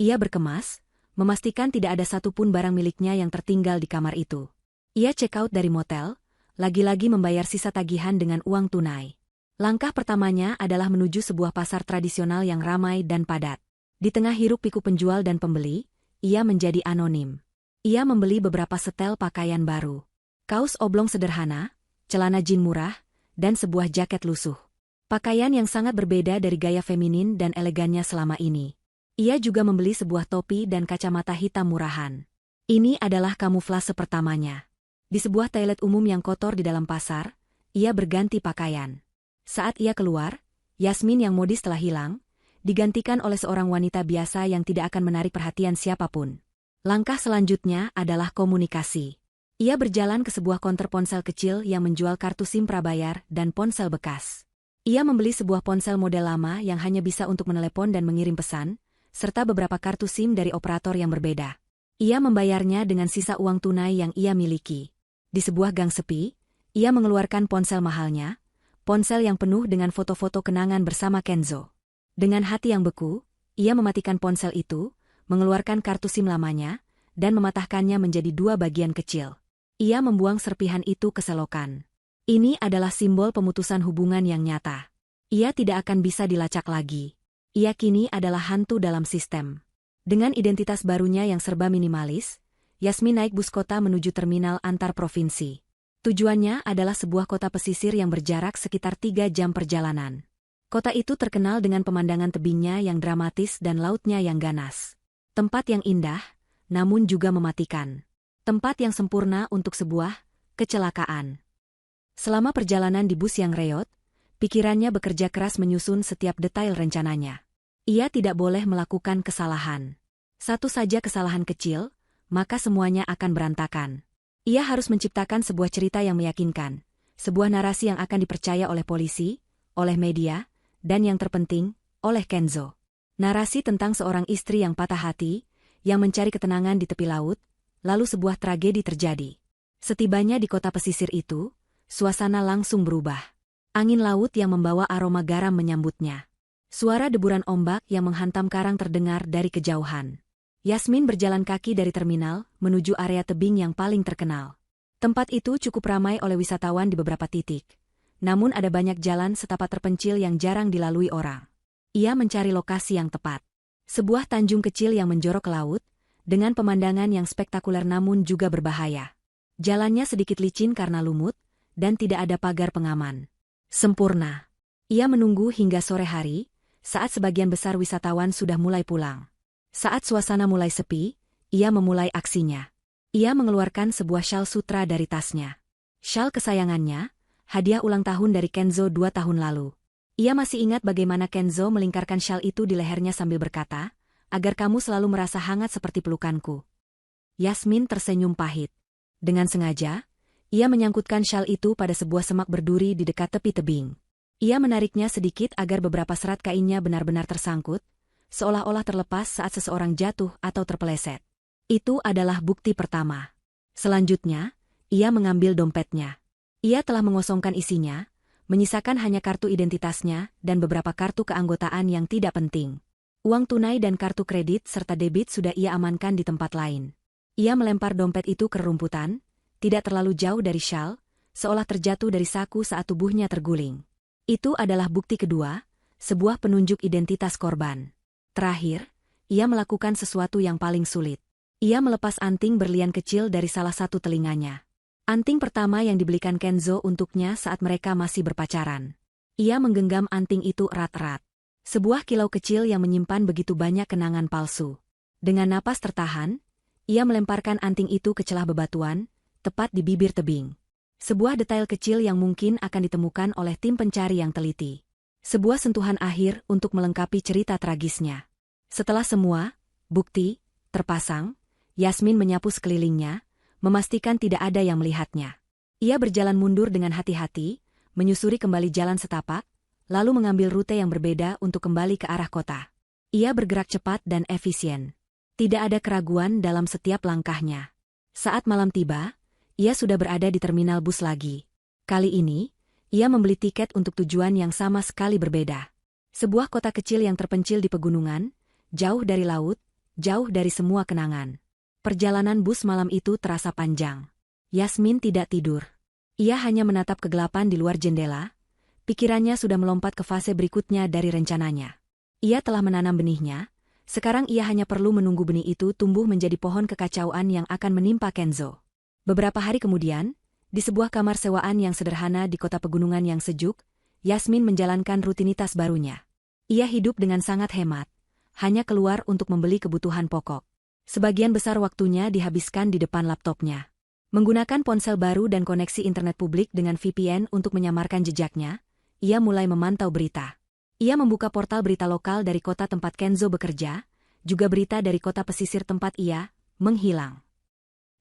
Ia berkemas, memastikan tidak ada satupun barang miliknya yang tertinggal di kamar itu. Ia check out dari motel, lagi-lagi membayar sisa tagihan dengan uang tunai. Langkah pertamanya adalah menuju sebuah pasar tradisional yang ramai dan padat. Di tengah hiruk-pikuk penjual dan pembeli, ia menjadi anonim. Ia membeli beberapa setel pakaian baru. Kaos oblong sederhana, celana jin murah, dan sebuah jaket lusuh. Pakaian yang sangat berbeda dari gaya feminin dan elegannya selama ini. Ia juga membeli sebuah topi dan kacamata hitam murahan. Ini adalah kamuflase pertamanya. Di sebuah toilet umum yang kotor di dalam pasar, ia berganti pakaian. Saat ia keluar, Yasmin yang modis telah hilang, digantikan oleh seorang wanita biasa yang tidak akan menarik perhatian siapapun. Langkah selanjutnya adalah komunikasi. Ia berjalan ke sebuah konter ponsel kecil yang menjual kartu SIM prabayar dan ponsel bekas. Ia membeli sebuah ponsel model lama yang hanya bisa untuk menelepon dan mengirim pesan, serta beberapa kartu SIM dari operator yang berbeda. Ia membayarnya dengan sisa uang tunai yang ia miliki. Di sebuah gang sepi, ia mengeluarkan ponsel mahalnya, ponsel yang penuh dengan foto-foto kenangan bersama Kenzo. Dengan hati yang beku, ia mematikan ponsel itu, mengeluarkan kartu SIM lamanya, dan mematahkannya menjadi 2 bagian kecil. Ia membuang serpihan itu ke selokan. Ini adalah simbol pemutusan hubungan yang nyata. Ia tidak akan bisa dilacak lagi. Ia kini adalah hantu dalam sistem. Dengan identitas barunya yang serba minimalis, Yasmin naik bus kota menuju terminal antar provinsi. Tujuannya adalah sebuah kota pesisir yang berjarak sekitar 3 jam perjalanan. Kota itu terkenal dengan pemandangan tebingnya yang dramatis dan lautnya yang ganas. Tempat yang indah, namun juga mematikan. Tempat yang sempurna untuk sebuah kecelakaan. Selama perjalanan di bus yang reot, pikirannya bekerja keras menyusun setiap detail rencananya. Ia tidak boleh melakukan kesalahan. Satu saja kesalahan kecil, maka semuanya akan berantakan. Ia harus menciptakan sebuah cerita yang meyakinkan, sebuah narasi yang akan dipercaya oleh polisi, oleh media, dan yang terpenting, oleh Kenzo. Narasi tentang seorang istri yang patah hati, yang mencari ketenangan di tepi laut, lalu sebuah tragedi terjadi. Setibanya di kota pesisir itu, suasana langsung berubah. Angin laut yang membawa aroma garam menyambutnya. Suara deburan ombak yang menghantam karang terdengar dari kejauhan. Yasmin berjalan kaki dari terminal menuju area tebing yang paling terkenal. Tempat itu cukup ramai oleh wisatawan di beberapa titik. Namun ada banyak jalan setapak terpencil yang jarang dilalui orang. Ia mencari lokasi yang tepat. Sebuah tanjung kecil yang menjorok ke laut, dengan pemandangan yang spektakuler namun juga berbahaya. Jalannya sedikit licin karena lumut, dan tidak ada pagar pengaman. Sempurna. Ia menunggu hingga sore hari, saat sebagian besar wisatawan sudah mulai pulang. Saat suasana mulai sepi, ia memulai aksinya. Ia mengeluarkan sebuah syal sutra dari tasnya. Syal kesayangannya, hadiah ulang tahun dari Kenzo 2 tahun lalu. Ia masih ingat bagaimana Kenzo melingkarkan syal itu di lehernya sambil berkata, "Agar kamu selalu merasa hangat seperti pelukanku." Yasmin tersenyum pahit. Dengan sengaja, ia menyangkutkan syal itu pada sebuah semak berduri di dekat tepi tebing. Ia menariknya sedikit agar beberapa serat kainnya benar-benar tersangkut, seolah-olah terlepas saat seseorang jatuh atau terpeleset. Itu adalah bukti pertama. Selanjutnya, ia mengambil dompetnya. Ia telah mengosongkan isinya, menyisakan hanya kartu identitasnya dan beberapa kartu keanggotaan yang tidak penting. Uang tunai dan kartu kredit serta debit sudah ia amankan di tempat lain. Ia melempar dompet itu ke rumputan, tidak terlalu jauh dari syal, seolah terjatuh dari saku saat tubuhnya terguling. Itu adalah bukti kedua, sebuah penunjuk identitas korban. Terakhir, ia melakukan sesuatu yang paling sulit. Ia melepas anting berlian kecil dari salah satu telinganya. Anting pertama yang dibelikan Kenzo untuknya saat mereka masih berpacaran. Ia menggenggam anting itu erat-erat. Sebuah kilau kecil yang menyimpan begitu banyak kenangan palsu. Dengan napas tertahan, ia melemparkan anting itu ke celah bebatuan, tepat di bibir tebing. Sebuah detail kecil yang mungkin akan ditemukan oleh tim pencari yang teliti. Sebuah sentuhan akhir untuk melengkapi cerita tragisnya. Setelah semua bukti terpasang, Yasmin menyapu sekelilingnya, memastikan tidak ada yang melihatnya. Ia berjalan mundur dengan hati-hati, menyusuri kembali jalan setapak, lalu mengambil rute yang berbeda untuk kembali ke arah kota. Ia bergerak cepat dan efisien. Tidak ada keraguan dalam setiap langkahnya. Saat malam tiba, ia sudah berada di terminal bus lagi. Kali ini, ia membeli tiket untuk tujuan yang sama sekali berbeda. Sebuah kota kecil yang terpencil di pegunungan, jauh dari laut, jauh dari semua kenangan. Perjalanan bus malam itu terasa panjang. Yasmin tidak tidur. Ia hanya menatap kegelapan di luar jendela. Pikirannya sudah melompat ke fase berikutnya dari rencananya. Ia telah menanam benihnya, sekarang ia hanya perlu menunggu benih itu tumbuh menjadi pohon kekacauan yang akan menimpa Kenzo. Beberapa hari kemudian, di sebuah kamar sewaan yang sederhana di kota pegunungan yang sejuk, Yasmin menjalankan rutinitas barunya. Ia hidup dengan sangat hemat, hanya keluar untuk membeli kebutuhan pokok. Sebagian besar waktunya dihabiskan di depan laptopnya. Menggunakan ponsel baru dan koneksi internet publik dengan VPN untuk menyamarkan jejaknya, ia mulai memantau berita. Ia membuka portal berita lokal dari kota tempat Kenzo bekerja, juga berita dari kota pesisir tempat ia menghilang.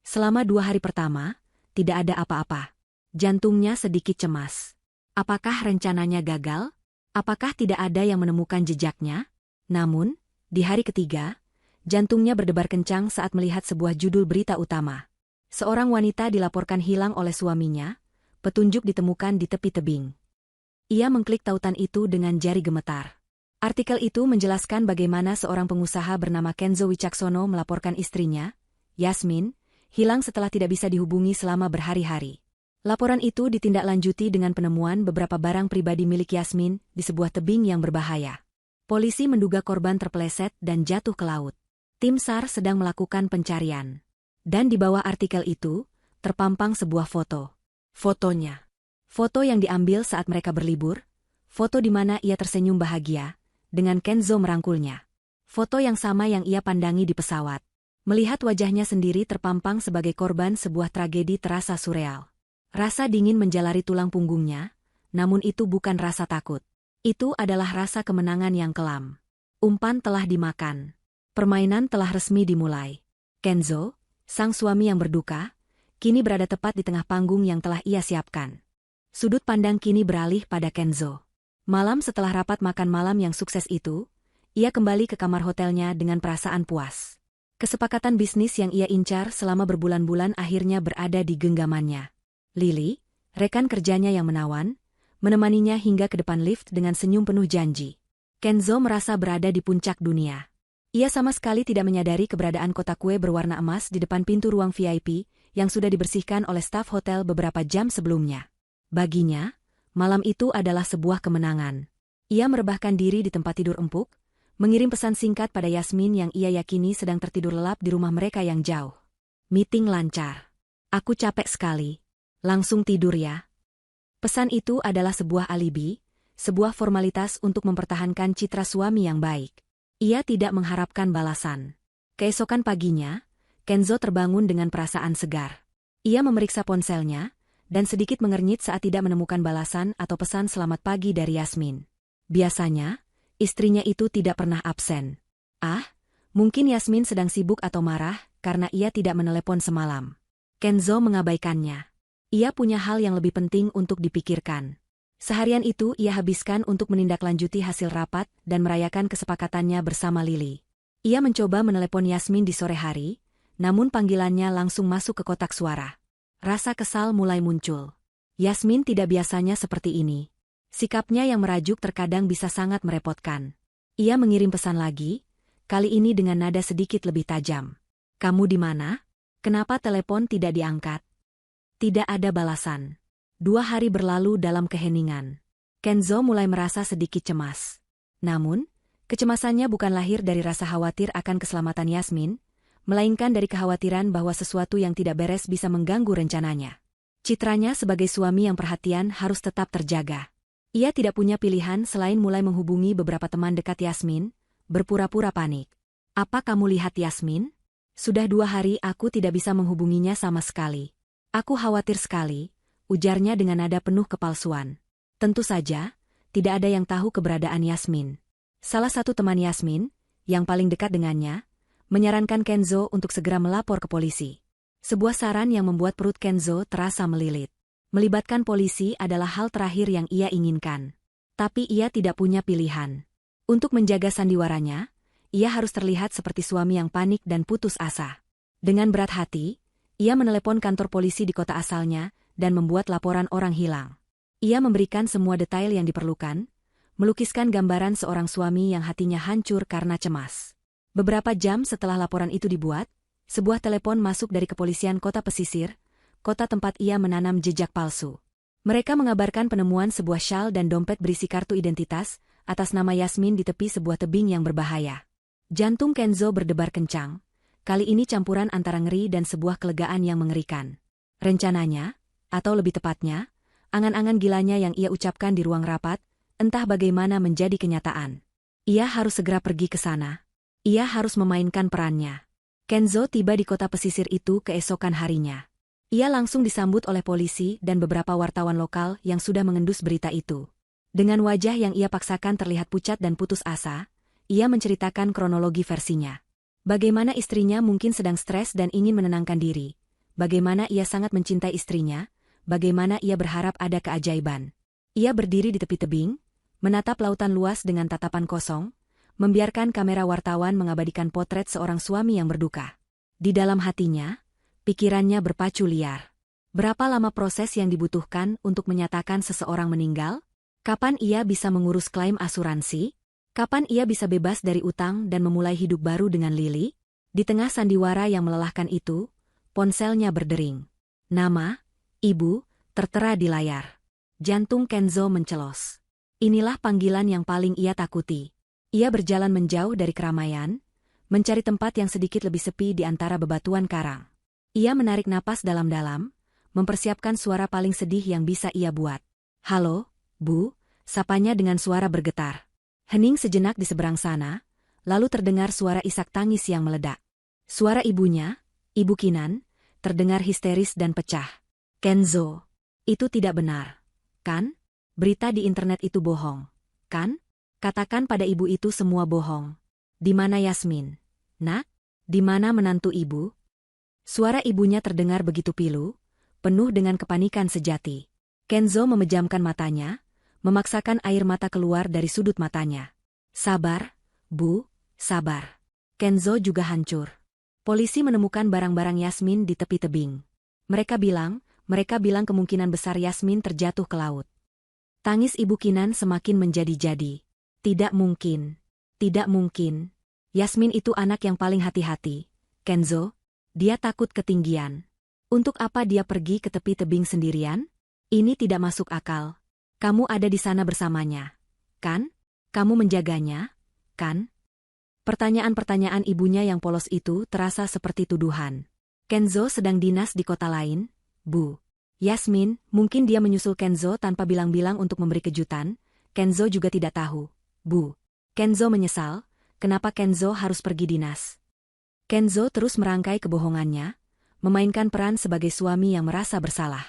Selama 2 hari pertama, tidak ada apa-apa. Jantungnya sedikit cemas. Apakah rencananya gagal? Apakah tidak ada yang menemukan jejaknya? Namun, di hari ketiga, jantungnya berdebar kencang saat melihat sebuah judul berita utama. Seorang wanita dilaporkan hilang oleh suaminya, petunjuk ditemukan di tepi tebing. Ia mengklik tautan itu dengan jari gemetar. Artikel itu menjelaskan bagaimana seorang pengusaha bernama Kenzo Wicaksono melaporkan istrinya, Yasmin, hilang setelah tidak bisa dihubungi selama berhari-hari. Laporan itu ditindaklanjuti dengan penemuan beberapa barang pribadi milik Yasmin di sebuah tebing yang berbahaya. Polisi menduga korban terpeleset dan jatuh ke laut. Tim SAR sedang melakukan pencarian. Dan di bawah artikel itu, terpampang sebuah foto. Fotonya. Foto yang diambil saat mereka berlibur, foto di mana ia tersenyum bahagia, dengan Kenzo merangkulnya. Foto yang sama yang ia pandangi di pesawat. Melihat wajahnya sendiri terpampang sebagai korban sebuah tragedi terasa surreal. Rasa dingin menjalari tulang punggungnya, namun itu bukan rasa takut. Itu adalah rasa kemenangan yang kelam. Umpan telah dimakan. Permainan telah resmi dimulai. Kenzo, sang suami yang berduka, kini berada tepat di tengah panggung yang telah ia siapkan. Sudut pandang kini beralih pada Kenzo. Malam setelah rapat makan malam yang sukses itu, ia kembali ke kamar hotelnya dengan perasaan puas. Kesepakatan bisnis yang ia incar selama berbulan-bulan akhirnya berada di genggamannya. Lily, rekan kerjanya yang menawan, menemaninya hingga ke depan lift dengan senyum penuh janji. Kenzo merasa berada di puncak dunia. Ia sama sekali tidak menyadari keberadaan kotak kue berwarna emas di depan pintu ruang VIP yang sudah dibersihkan oleh staf hotel beberapa jam sebelumnya. Baginya, malam itu adalah sebuah kemenangan. Ia merebahkan diri di tempat tidur empuk, mengirim pesan singkat pada Yasmin yang ia yakini sedang tertidur lelap di rumah mereka yang jauh. Meeting lancar. Aku capek sekali. Langsung tidur ya. Pesan itu adalah sebuah alibi, sebuah formalitas untuk mempertahankan citra suami yang baik. Ia tidak mengharapkan balasan. Keesokan paginya, Kenzo terbangun dengan perasaan segar. Ia memeriksa ponselnya, dan sedikit mengernyit saat tidak menemukan balasan atau pesan selamat pagi dari Yasmin. Biasanya, istrinya itu tidak pernah absen. Mungkin Yasmin sedang sibuk atau marah karena ia tidak menelepon semalam. Kenzo mengabaikannya. Ia punya hal yang lebih penting untuk dipikirkan. Seharian itu ia habiskan untuk menindaklanjuti hasil rapat dan merayakan kesepakatannya bersama Lily. Ia mencoba menelepon Yasmin di sore hari, namun panggilannya langsung masuk ke kotak suara. Rasa kesal mulai muncul. Yasmin tidak biasanya seperti ini. Sikapnya yang merajuk terkadang bisa sangat merepotkan. Ia mengirim pesan lagi, kali ini dengan nada sedikit lebih tajam. Kamu di mana? Kenapa telepon tidak diangkat? Tidak ada balasan. 2 hari berlalu dalam keheningan. Kenzo mulai merasa sedikit cemas. Namun, kecemasannya bukan lahir dari rasa khawatir akan keselamatan Yasmin, melainkan dari kekhawatiran bahwa sesuatu yang tidak beres bisa mengganggu rencananya. Citranya sebagai suami yang perhatian harus tetap terjaga. Ia tidak punya pilihan selain mulai menghubungi beberapa teman dekat Yasmin, berpura-pura panik. Apa kamu lihat Yasmin? Sudah 2 hari aku tidak bisa menghubunginya sama sekali. Aku khawatir sekali, ujarnya dengan nada penuh kepalsuan. Tentu saja, tidak ada yang tahu keberadaan Yasmin. Salah satu teman Yasmin, yang paling dekat dengannya, menyarankan Kenzo untuk segera melapor ke polisi. Sebuah saran yang membuat perut Kenzo terasa melilit. Melibatkan polisi adalah hal terakhir yang ia inginkan. Tapi ia tidak punya pilihan. Untuk menjaga sandiwaranya, ia harus terlihat seperti suami yang panik dan putus asa. Dengan berat hati, ia menelepon kantor polisi di kota asalnya dan membuat laporan orang hilang. Ia memberikan semua detail yang diperlukan, melukiskan gambaran seorang suami yang hatinya hancur karena cemas. Beberapa jam setelah laporan itu dibuat, sebuah telepon masuk dari kepolisian kota pesisir, kota tempat ia menanam jejak palsu. Mereka mengabarkan penemuan sebuah syal dan dompet berisi kartu identitas atas nama Yasmin di tepi sebuah tebing yang berbahaya. Jantung Kenzo berdebar kencang, kali ini campuran antara ngeri dan sebuah kelegaan yang mengerikan. Rencananya, atau lebih tepatnya, angan-angan gilanya yang ia ucapkan di ruang rapat, entah bagaimana menjadi kenyataan. Ia harus segera pergi ke sana. Ia harus memainkan perannya. Kenzo tiba di kota pesisir itu keesokan harinya. Ia langsung disambut oleh polisi dan beberapa wartawan lokal yang sudah mengendus berita itu. Dengan wajah yang ia paksakan terlihat pucat dan putus asa, ia menceritakan kronologi versinya. Bagaimana istrinya mungkin sedang stres dan ingin menenangkan diri. Bagaimana ia sangat mencintai istrinya, bagaimana ia berharap ada keajaiban. Ia berdiri di tepi tebing, menatap lautan luas dengan tatapan kosong, membiarkan kamera wartawan mengabadikan potret seorang suami yang berduka. Di dalam hatinya, pikirannya berpacu liar. Berapa lama proses yang dibutuhkan untuk menyatakan seseorang meninggal? Kapan ia bisa mengurus klaim asuransi? Kapan ia bisa bebas dari utang dan memulai hidup baru dengan Lily? Di tengah sandiwara yang melelahkan itu, ponselnya berdering. Nama, ibu, tertera di layar. Jantung Kenzo mencelos. Inilah panggilan yang paling ia takuti. Ia berjalan menjauh dari keramaian, mencari tempat yang sedikit lebih sepi di antara bebatuan karang. Ia menarik napas dalam-dalam, mempersiapkan suara paling sedih yang bisa ia buat. "Halo, Bu," sapanya dengan suara bergetar. Hening sejenak di seberang sana, lalu terdengar suara isak tangis yang meledak. Suara ibunya, Ibu Kinan, terdengar histeris dan pecah. "Kenzo, itu tidak benar, kan? Berita di internet itu bohong, kan? Katakan pada ibu itu semua bohong. Di mana Yasmin? Nak, di mana menantu ibu?" Suara ibunya terdengar begitu pilu, penuh dengan kepanikan sejati. Kenzo memejamkan matanya, memaksakan air mata keluar dari sudut matanya. "Sabar, Bu, sabar." Kenzo juga hancur. Polisi menemukan barang-barang Yasmin di tepi tebing. Mereka bilang kemungkinan besar Yasmin terjatuh ke laut. Tangis Ibu Kinan semakin menjadi-jadi. Tidak mungkin. Tidak mungkin. Yasmin itu anak yang paling hati-hati. Kenzo, dia takut ketinggian. Untuk apa dia pergi ke tepi tebing sendirian? Ini tidak masuk akal. Kamu ada di sana bersamanya, kan? Kamu menjaganya, kan? Pertanyaan-pertanyaan ibunya yang polos itu terasa seperti tuduhan. Kenzo sedang dinas di kota lain, Bu. Yasmin, mungkin dia menyusul Kenzo tanpa bilang-bilang untuk memberi kejutan. Kenzo juga tidak tahu, Bu. Kenzo menyesal, kenapa Kenzo harus pergi dinas. Kenzo terus merangkai kebohongannya, memainkan peran sebagai suami yang merasa bersalah.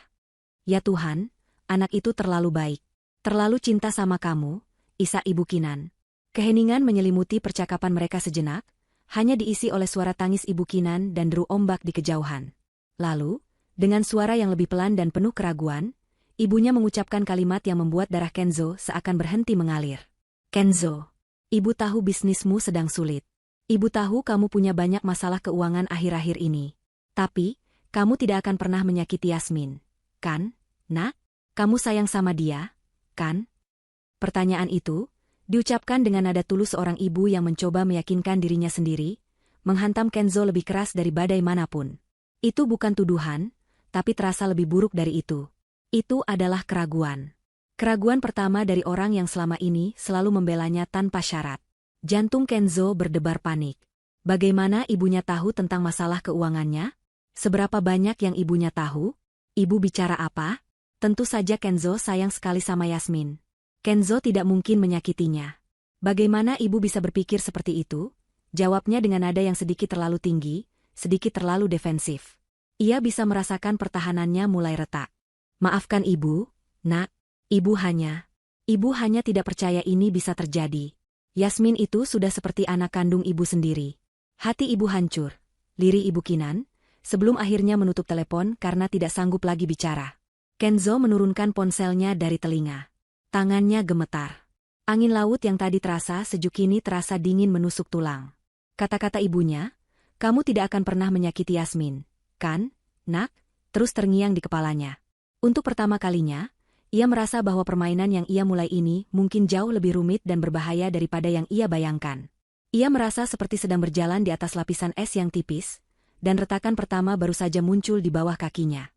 Ya Tuhan, anak itu terlalu baik. Terlalu cinta sama kamu, isak Ibu Kinan. Keheningan menyelimuti percakapan mereka sejenak, hanya diisi oleh suara tangis Ibu Kinan dan deru ombak di kejauhan. Lalu, dengan suara yang lebih pelan dan penuh keraguan, ibunya mengucapkan kalimat yang membuat darah Kenzo seakan berhenti mengalir. "Kenzo, ibu tahu bisnismu sedang sulit. Ibu tahu kamu punya banyak masalah keuangan akhir-akhir ini. Tapi, kamu tidak akan pernah menyakiti Yasmin, kan, Nak? Kamu sayang sama dia, kan?" Pertanyaan itu diucapkan dengan nada tulus seorang ibu yang mencoba meyakinkan dirinya sendiri, menghantam Kenzo lebih keras dari badai manapun. Itu bukan tuduhan, tapi terasa lebih buruk dari itu. Itu adalah keraguan. Keraguan pertama dari orang yang selama ini selalu membelanya tanpa syarat. Jantung Kenzo berdebar panik. Bagaimana ibunya tahu tentang masalah keuangannya? Seberapa banyak yang ibunya tahu? Ibu bicara apa? Tentu saja Kenzo sayang sekali sama Yasmin. Kenzo tidak mungkin menyakitinya. Bagaimana ibu bisa berpikir seperti itu? Jawabnya dengan nada yang sedikit terlalu tinggi, sedikit terlalu defensif. Ia bisa merasakan pertahanannya mulai retak. "Maafkan ibu, Nak. Ibu hanya tidak percaya ini bisa terjadi. Yasmin itu sudah seperti anak kandung ibu sendiri." Hati ibu hancur. Lirih Ibu Kinan, sebelum akhirnya menutup telepon karena tidak sanggup lagi bicara. Kenzo menurunkan ponselnya dari telinga. Tangannya gemetar. Angin laut yang tadi terasa sejuk kini terasa dingin menusuk tulang. Kata-kata ibunya, "Kamu tidak akan pernah menyakiti Yasmin, kan, Nak?" terus terngiang di kepalanya. Untuk pertama kalinya, ia merasa bahwa permainan yang ia mulai ini mungkin jauh lebih rumit dan berbahaya daripada yang ia bayangkan. Ia merasa seperti sedang berjalan di atas lapisan es yang tipis, dan retakan pertama baru saja muncul di bawah kakinya.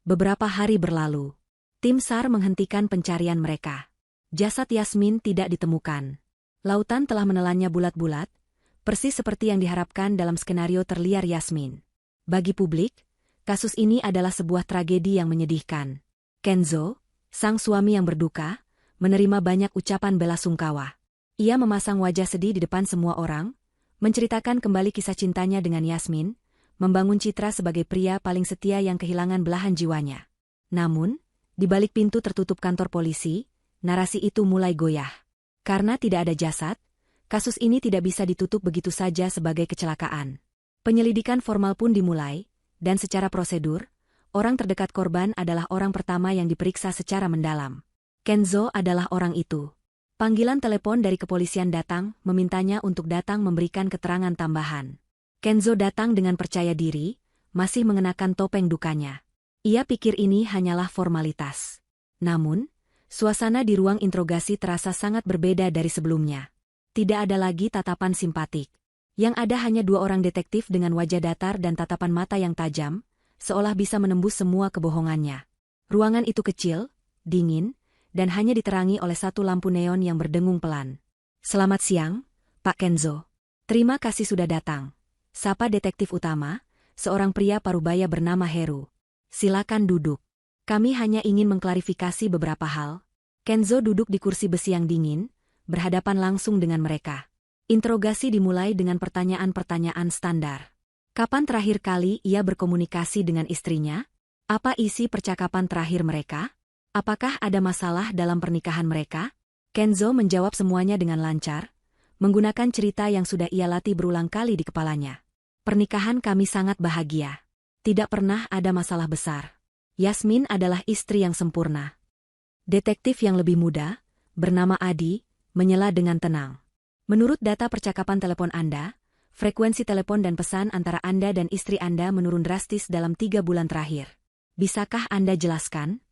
Beberapa hari berlalu. Tim SAR menghentikan pencarian mereka. Jasad Yasmin tidak ditemukan. Lautan telah menelannya bulat-bulat, persis seperti yang diharapkan dalam skenario terliar Yasmin. Bagi publik, kasus ini adalah sebuah tragedi yang menyedihkan. Kenzo, sang suami yang berduka, menerima banyak ucapan bela sungkawa. Ia memasang wajah sedih di depan semua orang, menceritakan kembali kisah cintanya dengan Yasmin, membangun citra sebagai pria paling setia yang kehilangan belahan jiwanya. Namun, di balik pintu tertutup kantor polisi, narasi itu mulai goyah. Karena tidak ada jasad, kasus ini tidak bisa ditutup begitu saja sebagai kecelakaan. Penyelidikan formal pun dimulai, dan secara prosedur, orang terdekat korban adalah orang pertama yang diperiksa secara mendalam. Kenzo adalah orang itu. Panggilan telepon dari kepolisian datang, memintanya untuk datang memberikan keterangan tambahan. Kenzo datang dengan percaya diri, masih mengenakan topeng dukanya. Ia pikir ini hanyalah formalitas. Namun, suasana di ruang interogasi terasa sangat berbeda dari sebelumnya. Tidak ada lagi tatapan simpatik. Yang ada hanya dua orang detektif dengan wajah datar dan tatapan mata yang tajam, seolah bisa menembus semua kebohongannya. Ruangan itu kecil, dingin, dan hanya diterangi oleh satu lampu neon yang berdengung pelan. "Selamat siang, Pak Kenzo. Terima kasih sudah datang," sapa detektif utama, seorang pria parubaya bernama Heru. "Silakan duduk. Kami hanya ingin mengklarifikasi beberapa hal." Kenzo duduk di kursi besi yang dingin, berhadapan langsung dengan mereka. Interogasi dimulai dengan pertanyaan-pertanyaan standar. Kapan terakhir kali ia berkomunikasi dengan istrinya? Apa isi percakapan terakhir mereka? Apakah ada masalah dalam pernikahan mereka? Kenzo menjawab semuanya dengan lancar, menggunakan cerita yang sudah ia latih berulang kali di kepalanya. "Pernikahan kami sangat bahagia. Tidak pernah ada masalah besar. Yasmin adalah istri yang sempurna." Detektif yang lebih muda, bernama Adi, menyela dengan tenang. "Menurut data percakapan telepon Anda, frekuensi telepon dan pesan antara Anda dan istri Anda menurun drastis dalam 3 bulan terakhir. Bisakah Anda jelaskan?"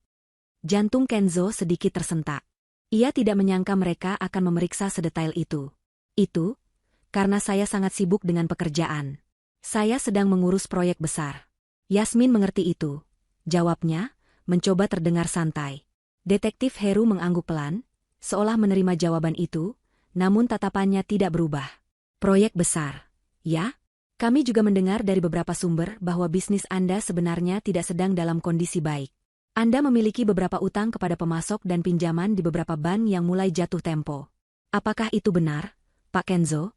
Jantung Kenzo sedikit tersentak. Ia tidak menyangka mereka akan memeriksa sedetail itu. "Itu, karena saya sangat sibuk dengan pekerjaan. Saya sedang mengurus proyek besar." "Yasmin mengerti itu," jawabnya, mencoba terdengar santai. Detektif Heru mengangguk pelan, seolah menerima jawaban itu, namun tatapannya tidak berubah. "Proyek besar, ya? Kami juga mendengar dari beberapa sumber bahwa bisnis Anda sebenarnya tidak sedang dalam kondisi baik. Anda memiliki beberapa utang kepada pemasok dan pinjaman di beberapa bank yang mulai jatuh tempo. Apakah itu benar, Pak Kenzo?"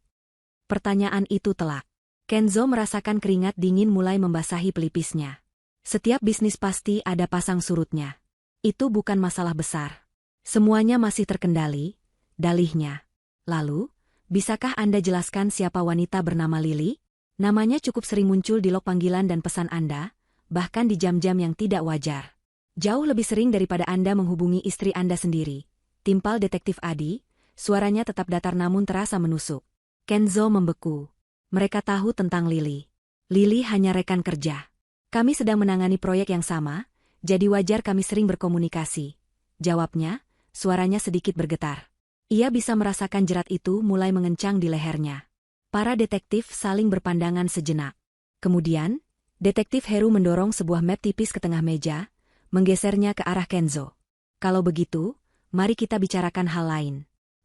Pertanyaan itu telak. Kenzo merasakan keringat dingin mulai membasahi pelipisnya. Setiap bisnis pasti ada pasang surutnya. Itu bukan masalah besar. Semuanya masih terkendali, dalihnya. "Lalu, bisakah Anda jelaskan siapa wanita bernama Lily? Namanya cukup sering muncul di log panggilan dan pesan Anda, bahkan di jam-jam yang tidak wajar. Jauh lebih sering daripada Anda menghubungi istri Anda sendiri." Timpal detektif Adi, suaranya tetap datar namun terasa menusuk. Kenzo membeku. Mereka tahu tentang Lily. Lily hanya rekan kerja. "Kami sedang menangani proyek yang sama, jadi wajar kami sering berkomunikasi," jawabnya, suaranya sedikit bergetar. Ia bisa merasakan jerat itu mulai mengencang di lehernya. Para detektif saling berpandangan sejenak. Kemudian, detektif Heru mendorong sebuah map tipis ke tengah meja, menggesernya ke arah Kenzo. "Kalau begitu, mari kita bicarakan hal lain.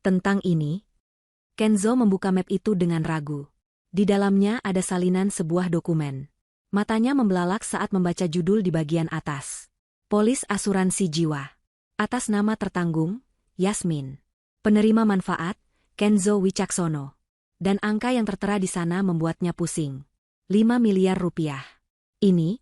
Tentang ini." Kenzo membuka map itu dengan ragu. Di dalamnya ada salinan sebuah dokumen. Matanya membelalak saat membaca judul di bagian atas. "Polis Asuransi Jiwa. Atas nama tertanggung, Yasmin. Penerima manfaat, Kenzo Wicaksono." Dan angka yang tertera di sana membuatnya pusing. 5 miliar rupiah. Ini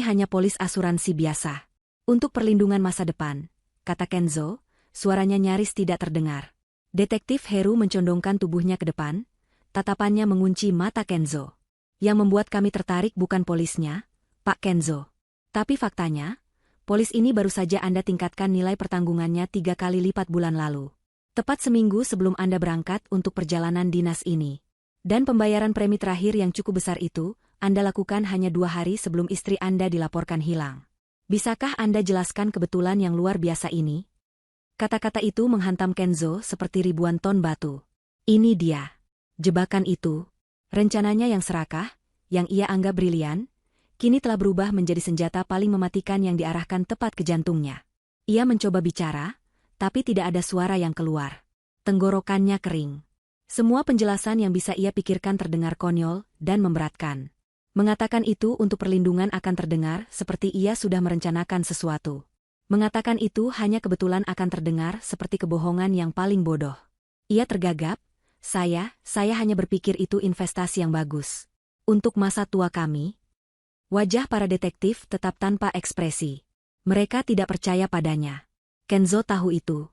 hanya polis asuransi biasa. "Untuk perlindungan masa depan," kata Kenzo, suaranya nyaris tidak terdengar. Detektif Heru mencondongkan tubuhnya ke depan, tatapannya mengunci mata Kenzo. "Yang membuat kami tertarik bukan polisnya, Pak Kenzo. Tapi faktanya, polis ini baru saja Anda tingkatkan nilai pertanggungannya 3 kali lipat bulan lalu. Tepat seminggu sebelum Anda berangkat untuk perjalanan dinas ini. Dan pembayaran premi terakhir yang cukup besar itu, Anda lakukan hanya 2 hari sebelum istri Anda dilaporkan hilang. Bisakah Anda jelaskan kebetulan yang luar biasa ini?" Kata-kata itu menghantam Kenzo seperti ribuan ton batu. Ini dia. Jebakan itu, rencananya yang serakah, yang ia anggap brilian, kini telah berubah menjadi senjata paling mematikan yang diarahkan tepat ke jantungnya. Ia mencoba bicara, tapi tidak ada suara yang keluar. Tenggorokannya kering. Semua penjelasan yang bisa ia pikirkan terdengar konyol dan memberatkan. Mengatakan itu untuk perlindungan akan terdengar seperti ia sudah merencanakan sesuatu. Mengatakan itu hanya kebetulan akan terdengar seperti kebohongan yang paling bodoh. Ia tergagap. Saya hanya berpikir itu investasi yang bagus. Untuk masa tua kami." Wajah para detektif tetap tanpa ekspresi. Mereka tidak percaya padanya. Kenzo tahu itu.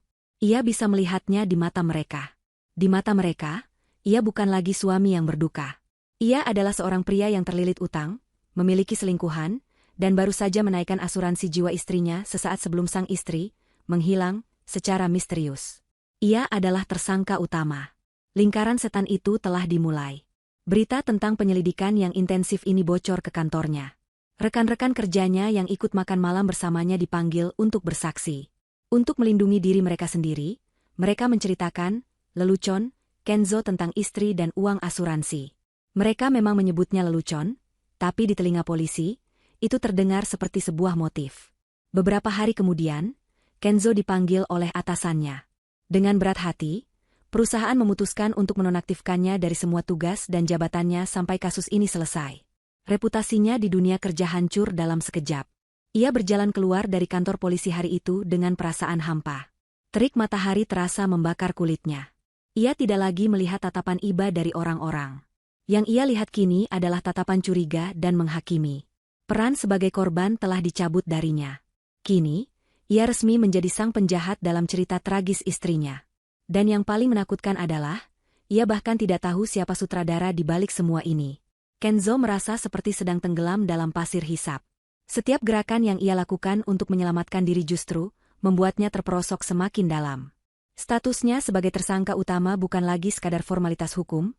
Ia bisa melihatnya di mata mereka. Di mata mereka, ia bukan lagi suami yang berduka. Ia adalah seorang pria yang terlilit utang, memiliki selingkuhan, dan baru saja menaikkan asuransi jiwa istrinya sesaat sebelum sang istri menghilang secara misterius. Ia adalah tersangka utama. Lingkaran setan itu telah dimulai. Berita tentang penyelidikan yang intensif ini bocor ke kantornya. Rekan-rekan kerjanya yang ikut makan malam bersamanya dipanggil untuk bersaksi. Untuk melindungi diri mereka sendiri, mereka menceritakan, lelucon, Kenzo tentang istri dan uang asuransi. Mereka memang menyebutnya lelucon, tapi di telinga polisi, itu terdengar seperti sebuah motif. Beberapa hari kemudian, Kenzo dipanggil oleh atasannya. Dengan berat hati, perusahaan memutuskan untuk menonaktifkannya dari semua tugas dan jabatannya sampai kasus ini selesai. Reputasinya di dunia kerja hancur dalam sekejap. Ia berjalan keluar dari kantor polisi hari itu dengan perasaan hampa. Terik matahari terasa membakar kulitnya. Ia tidak lagi melihat tatapan iba dari orang-orang. Yang ia lihat kini adalah tatapan curiga dan menghakimi. Peran sebagai korban telah dicabut darinya. Kini, ia resmi menjadi sang penjahat dalam cerita tragis istrinya. Dan yang paling menakutkan adalah, ia bahkan tidak tahu siapa sutradara di balik semua ini. Kenzo merasa seperti sedang tenggelam dalam pasir hisap. Setiap gerakan yang ia lakukan untuk menyelamatkan diri justru membuatnya terperosok semakin dalam. Statusnya sebagai tersangka utama bukan lagi sekadar formalitas hukum,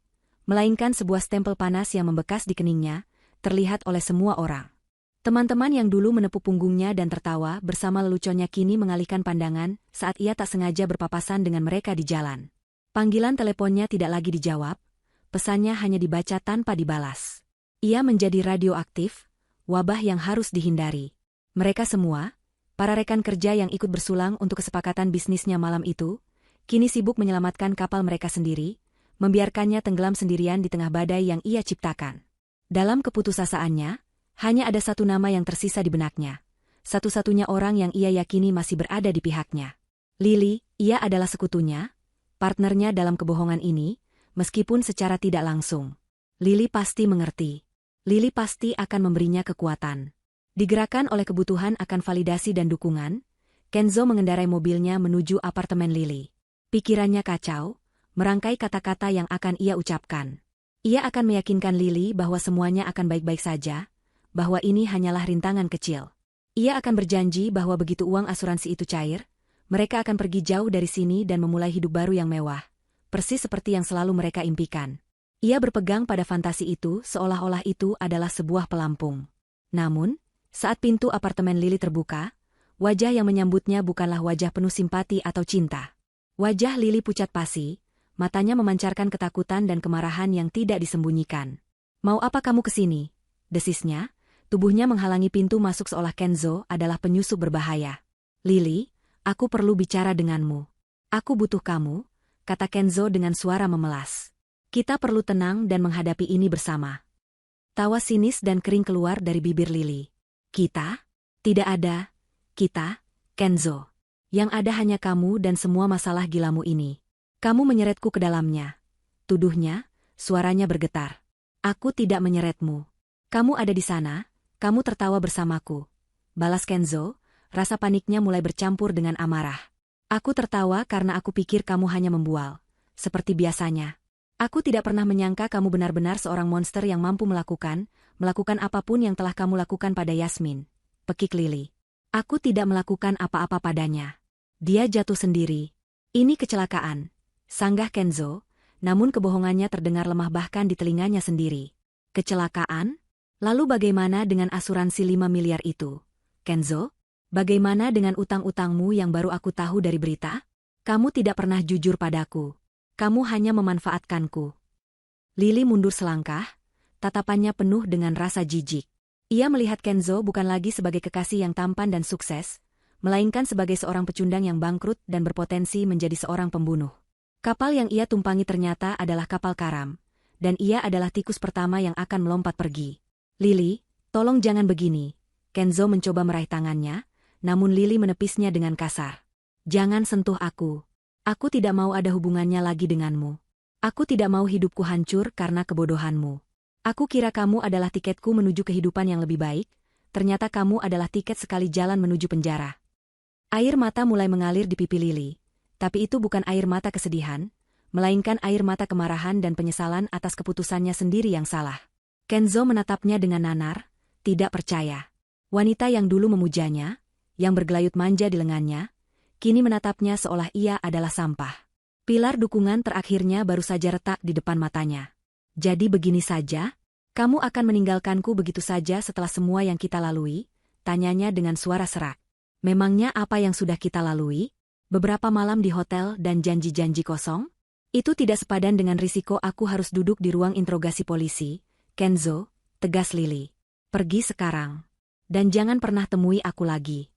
melainkan sebuah stempel panas yang membekas di keningnya, terlihat oleh semua orang. Teman-teman yang dulu menepuk punggungnya dan tertawa bersama leluconnya kini mengalihkan pandangan saat ia tak sengaja berpapasan dengan mereka di jalan. Panggilan teleponnya tidak lagi dijawab, pesannya hanya dibaca tanpa dibalas. Ia menjadi radioaktif, wabah yang harus dihindari. Mereka semua, para rekan kerja yang ikut bersulang untuk kesepakatan bisnisnya malam itu, kini sibuk menyelamatkan kapal mereka sendiri, membiarkannya tenggelam sendirian di tengah badai yang ia ciptakan. Dalam keputusasaannya, hanya ada satu nama yang tersisa di benaknya. Satu-satunya orang yang ia yakini masih berada di pihaknya. Lily, ia adalah sekutunya, partnernya dalam kebohongan ini, meskipun secara tidak langsung. Lily pasti mengerti. Lily pasti akan memberinya kekuatan. Digerakkan oleh kebutuhan akan validasi dan dukungan, Kenzo mengendarai mobilnya menuju apartemen Lily. Pikirannya kacau, merangkai kata-kata yang akan ia ucapkan. Ia akan meyakinkan Lily bahwa semuanya akan baik-baik saja, bahwa ini hanyalah rintangan kecil. Ia akan berjanji bahwa begitu uang asuransi itu cair, mereka akan pergi jauh dari sini dan memulai hidup baru yang mewah, persis seperti yang selalu mereka impikan. Ia berpegang pada fantasi itu seolah-olah itu adalah sebuah pelampung. Namun, saat pintu apartemen Lily terbuka, wajah yang menyambutnya bukanlah wajah penuh simpati atau cinta. Wajah Lily pucat pasi, matanya memancarkan ketakutan dan kemarahan yang tidak disembunyikan. "Mau apa kamu kesini?" desisnya, tubuhnya menghalangi pintu masuk seolah Kenzo adalah penyusup berbahaya. "Lily, aku perlu bicara denganmu. Aku butuh kamu," kata Kenzo dengan suara memelas. "Kita perlu tenang dan menghadapi ini bersama." Tawa sinis dan kering keluar dari bibir Lily. "Kita? Tidak ada kita, Kenzo. Yang ada hanya kamu dan semua masalah gilamu ini. Kamu menyeretku ke dalamnya." Tuduhnya, suaranya bergetar. "Aku tidak menyeretmu. Kamu ada di sana, kamu tertawa bersamaku." Balas Kenzo, rasa paniknya mulai bercampur dengan amarah. "Aku tertawa karena aku pikir kamu hanya membual. Seperti biasanya. Aku tidak pernah menyangka kamu benar-benar seorang monster yang mampu melakukan apapun yang telah kamu lakukan pada Yasmin," pekik Lily. "Aku tidak melakukan apa-apa padanya. Dia jatuh sendiri. Ini kecelakaan," sanggah Kenzo, namun kebohongannya terdengar lemah bahkan di telinganya sendiri. "Kecelakaan? Lalu bagaimana dengan asuransi 5 miliar itu, Kenzo? Bagaimana dengan utang-utangmu yang baru aku tahu dari berita? Kamu tidak pernah jujur padaku. Kamu hanya memanfaatkanku." Lily mundur selangkah, tatapannya penuh dengan rasa jijik. Ia melihat Kenzo bukan lagi sebagai kekasih yang tampan dan sukses, melainkan sebagai seorang pecundang yang bangkrut dan berpotensi menjadi seorang pembunuh. Kapal yang ia tumpangi ternyata adalah kapal karam, dan ia adalah tikus pertama yang akan melompat pergi. "Lily, tolong jangan begini." Kenzo mencoba meraih tangannya, namun Lily menepisnya dengan kasar. "Jangan sentuh aku. Aku tidak mau ada hubungannya lagi denganmu. Aku tidak mau hidupku hancur karena kebodohanmu. Aku kira kamu adalah tiketku menuju kehidupan yang lebih baik, ternyata kamu adalah tiket sekali jalan menuju penjara." Air mata mulai mengalir di pipi Lily, Tapi itu bukan air mata kesedihan, melainkan air mata kemarahan dan penyesalan atas keputusannya sendiri yang salah. Kenzo menatapnya dengan nanar, tidak percaya. Wanita yang dulu memujanya, yang bergelayut manja di lengannya, kini menatapnya seolah ia adalah sampah. Pilar dukungan terakhirnya baru saja retak di depan matanya. Jadi begini saja? Kamu akan meninggalkanku begitu saja setelah semua yang kita lalui? Tanyanya dengan suara serak. Memangnya apa yang sudah kita lalui? Beberapa malam di hotel dan janji-janji kosong? Itu tidak sepadan dengan risiko aku harus duduk di ruang interogasi polisi. Kenzo, tegas Lily. Pergi sekarang. Dan jangan pernah temui aku lagi.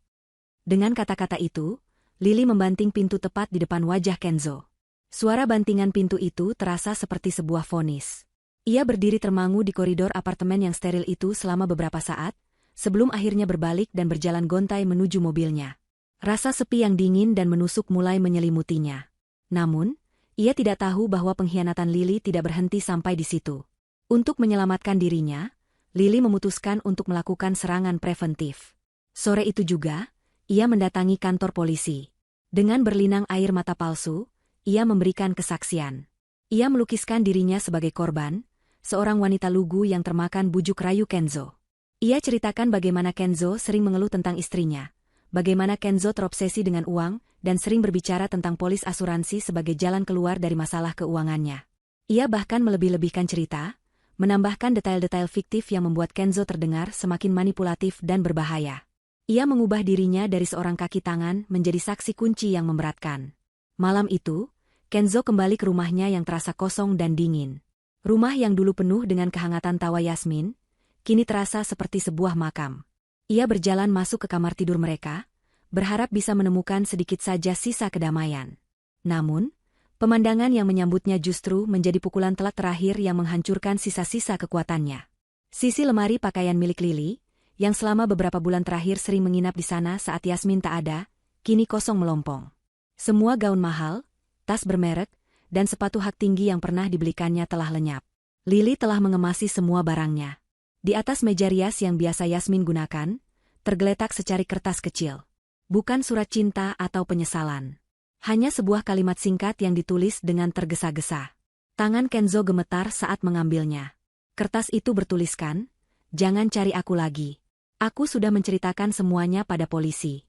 Dengan kata-kata itu, Lily membanting pintu tepat di depan wajah Kenzo. Suara bantingan pintu itu terasa seperti sebuah vonis. Ia berdiri termangu di koridor apartemen yang steril itu selama beberapa saat, sebelum akhirnya berbalik dan berjalan gontai menuju mobilnya. Rasa sepi yang dingin dan menusuk mulai menyelimutinya. Namun, ia tidak tahu bahwa pengkhianatan Lily tidak berhenti sampai di situ. Untuk menyelamatkan dirinya, Lily memutuskan untuk melakukan serangan preventif. Sore itu juga, ia mendatangi kantor polisi. Dengan berlinang air mata palsu, ia memberikan kesaksian. Ia melukiskan dirinya sebagai korban, seorang wanita lugu yang termakan bujuk rayu Kenzo. Ia ceritakan bagaimana Kenzo sering mengeluh tentang istrinya, bagaimana Kenzo terobsesi dengan uang, dan sering berbicara tentang polis asuransi sebagai jalan keluar dari masalah keuangannya. Ia bahkan melebih-lebihkan cerita, menambahkan detail-detail fiktif yang membuat Kenzo terdengar semakin manipulatif dan berbahaya. Ia mengubah dirinya dari seorang kaki tangan menjadi saksi kunci yang memberatkan. Malam itu, Kenzo kembali ke rumahnya yang terasa kosong dan dingin. Rumah yang dulu penuh dengan kehangatan tawa Yasmin, kini terasa seperti sebuah makam. Ia berjalan masuk ke kamar tidur mereka, berharap bisa menemukan sedikit saja sisa kedamaian. Namun, pemandangan yang menyambutnya justru menjadi pukulan telak terakhir yang menghancurkan sisa-sisa kekuatannya. Sisi lemari pakaian milik Lily, yang selama beberapa bulan terakhir sering menginap di sana saat Yasmin tak ada, kini kosong melompong. Semua gaun mahal, tas bermerek, dan sepatu hak tinggi yang pernah dibelikannya telah lenyap. Lily telah mengemasi semua barangnya. Di atas meja rias yang biasa Yasmin gunakan, tergeletak secari kertas kecil. Bukan surat cinta atau penyesalan. Hanya sebuah kalimat singkat yang ditulis dengan tergesa-gesa. Tangan Kenzo gemetar saat mengambilnya. Kertas itu bertuliskan, "Jangan cari aku lagi. Aku sudah menceritakan semuanya pada polisi."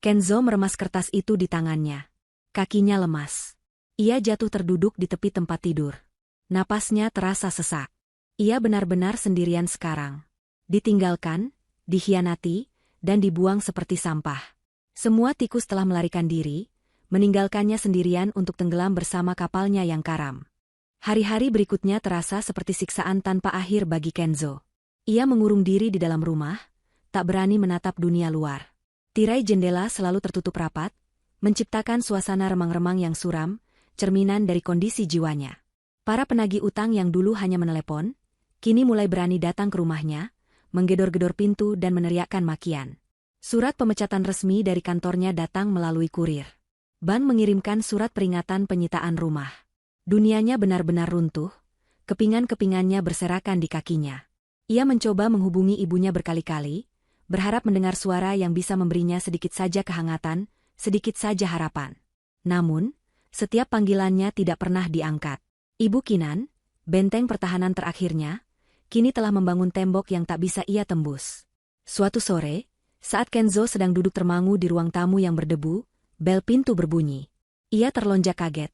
Kenzo meremas kertas itu di tangannya. Kakinya lemas. Ia jatuh terduduk di tepi tempat tidur. Napasnya terasa sesak. Ia benar-benar sendirian sekarang. Ditinggalkan, dikhianati, dan dibuang seperti sampah. Semua tikus telah melarikan diri, meninggalkannya sendirian untuk tenggelam bersama kapalnya yang karam. Hari-hari berikutnya terasa seperti siksaan tanpa akhir bagi Kenzo. Ia mengurung diri di dalam rumah, tak berani menatap dunia luar. Tirai jendela selalu tertutup rapat, menciptakan suasana remang-remang yang suram, cerminan dari kondisi jiwanya. Para penagih utang yang dulu hanya menelepon, kini mulai berani datang ke rumahnya, menggedor-gedor pintu dan meneriakkan makian. Surat pemecatan resmi dari kantornya datang melalui kurir. Bank mengirimkan surat peringatan penyitaan rumah. Dunianya benar-benar runtuh, kepingan-kepingannya berserakan di kakinya. Ia mencoba menghubungi ibunya berkali-kali, berharap mendengar suara yang bisa memberinya sedikit saja kehangatan, sedikit saja harapan. Namun, setiap panggilannya tidak pernah diangkat. Ibu Kinan, benteng pertahanan terakhirnya, kini telah membangun tembok yang tak bisa ia tembus. Suatu sore, saat Kenzo sedang duduk termangu di ruang tamu yang berdebu, bel pintu berbunyi. Ia terlonjak kaget,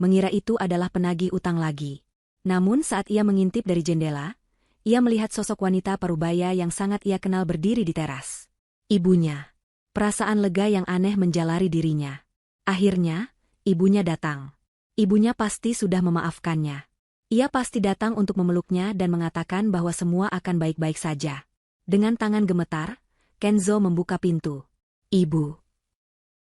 mengira itu adalah penagih utang lagi. Namun saat ia mengintip dari jendela, ia melihat sosok wanita parubaya yang sangat ia kenal berdiri di teras. Ibunya. Perasaan lega yang aneh menjalari dirinya. Akhirnya, ibunya datang. Ibunya pasti sudah memaafkannya. Ia pasti datang untuk memeluknya dan mengatakan bahwa semua akan baik-baik saja. Dengan tangan gemetar, Kenzo membuka pintu. "Ibu."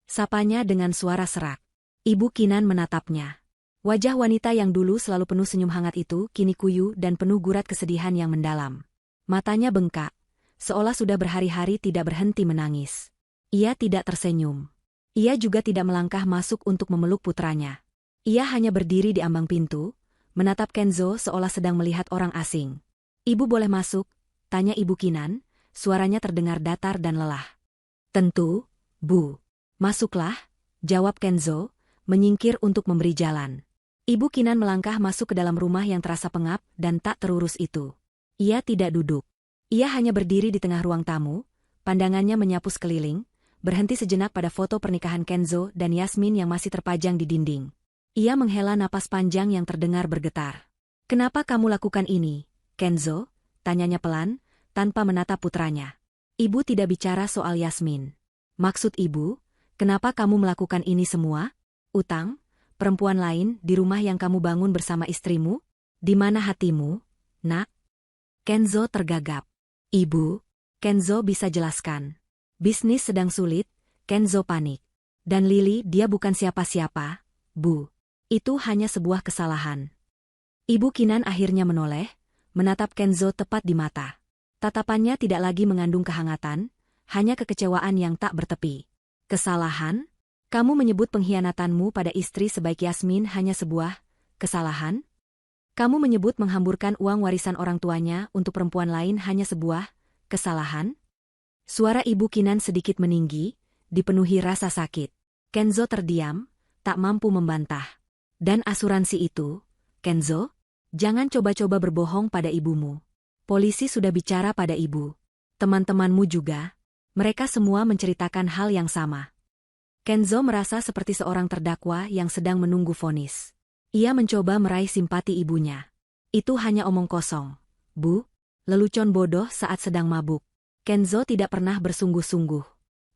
Sapanya dengan suara serak. Ibu Kinan menatapnya. Wajah wanita yang dulu selalu penuh senyum hangat itu kini kuyu dan penuh gurat kesedihan yang mendalam. Matanya bengkak, seolah sudah berhari-hari tidak berhenti menangis. Ia tidak tersenyum. Ia juga tidak melangkah masuk untuk memeluk putranya. Ia hanya berdiri di ambang pintu, menatap Kenzo seolah sedang melihat orang asing. "Ibu boleh masuk?" tanya Ibu Kinan, suaranya terdengar datar dan lelah. "Tentu, Bu." "Masuklah," jawab Kenzo, menyingkir untuk memberi jalan. Ibu Kinan melangkah masuk ke dalam rumah yang terasa pengap dan tak terurus itu. Ia tidak duduk. Ia hanya berdiri di tengah ruang tamu, pandangannya menyapu sekeliling, berhenti sejenak pada foto pernikahan Kenzo dan Yasmin yang masih terpajang di dinding. Ia menghela napas panjang yang terdengar bergetar. "Kenapa kamu lakukan ini, Kenzo?" tanyanya pelan, tanpa menatap putranya. "Ibu tidak bicara soal Yasmin." "Maksud ibu, kenapa kamu melakukan ini semua? Utang, perempuan lain di rumah yang kamu bangun bersama istrimu? Di mana hatimu, nak?" Kenzo tergagap. "Ibu," Kenzo bisa jelaskan. "Bisnis sedang sulit," Kenzo panik. "Dan Lily dia bukan siapa-siapa, Bu. Itu hanya sebuah kesalahan." Ibu Kinan akhirnya menoleh, menatap Kenzo tepat di mata. Tatapannya tidak lagi mengandung kehangatan, hanya kekecewaan yang tak bertepi. "Kesalahan? Kamu menyebut pengkhianatanmu pada istri sebaik Yasmin hanya sebuah kesalahan? Kamu menyebut menghamburkan uang warisan orang tuanya untuk perempuan lain hanya sebuah kesalahan?" Suara Ibu Kinan sedikit meninggi, dipenuhi rasa sakit. Kenzo terdiam, tak mampu membantah. "Dan asuransi itu, Kenzo? Jangan coba-coba berbohong pada ibumu. Polisi sudah bicara pada ibu. Teman-temanmu juga. Mereka semua menceritakan hal yang sama." Kenzo merasa seperti seorang terdakwa yang sedang menunggu vonis. Ia mencoba meraih simpati ibunya. "Itu hanya omong kosong, Bu. Lelucon bodoh saat sedang mabuk." Kenzo tidak pernah bersungguh-sungguh.